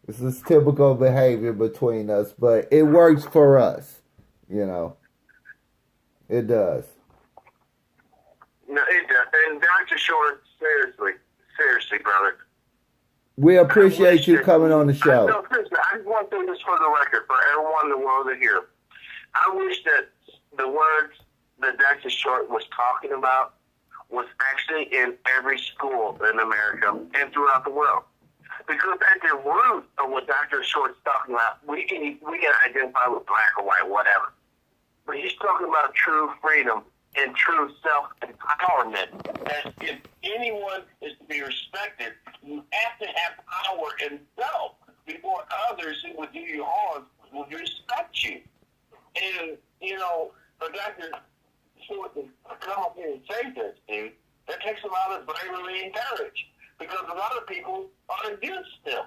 This is typical behavior between us, but it works for us. It does.
No, it does. And Dr. Short, seriously, brother.
We appreciate you coming on the show.
No, seriously, I just want to say this for the record, for everyone in the world to hear. I wish that the words that Dr. Short was talking about was actually in every school in America and throughout the world. Because at the root of what Dr. Short's talking about, we can identify with black or white, whatever. But he's talking about true freedom and true self-empowerment. That if anyone is to be respected, you have to have power in self before others who would do you harm will respect you. And, for Dr. Short to come up here and say this, dude, that takes a lot of bravery and courage. Because a lot of people are against them.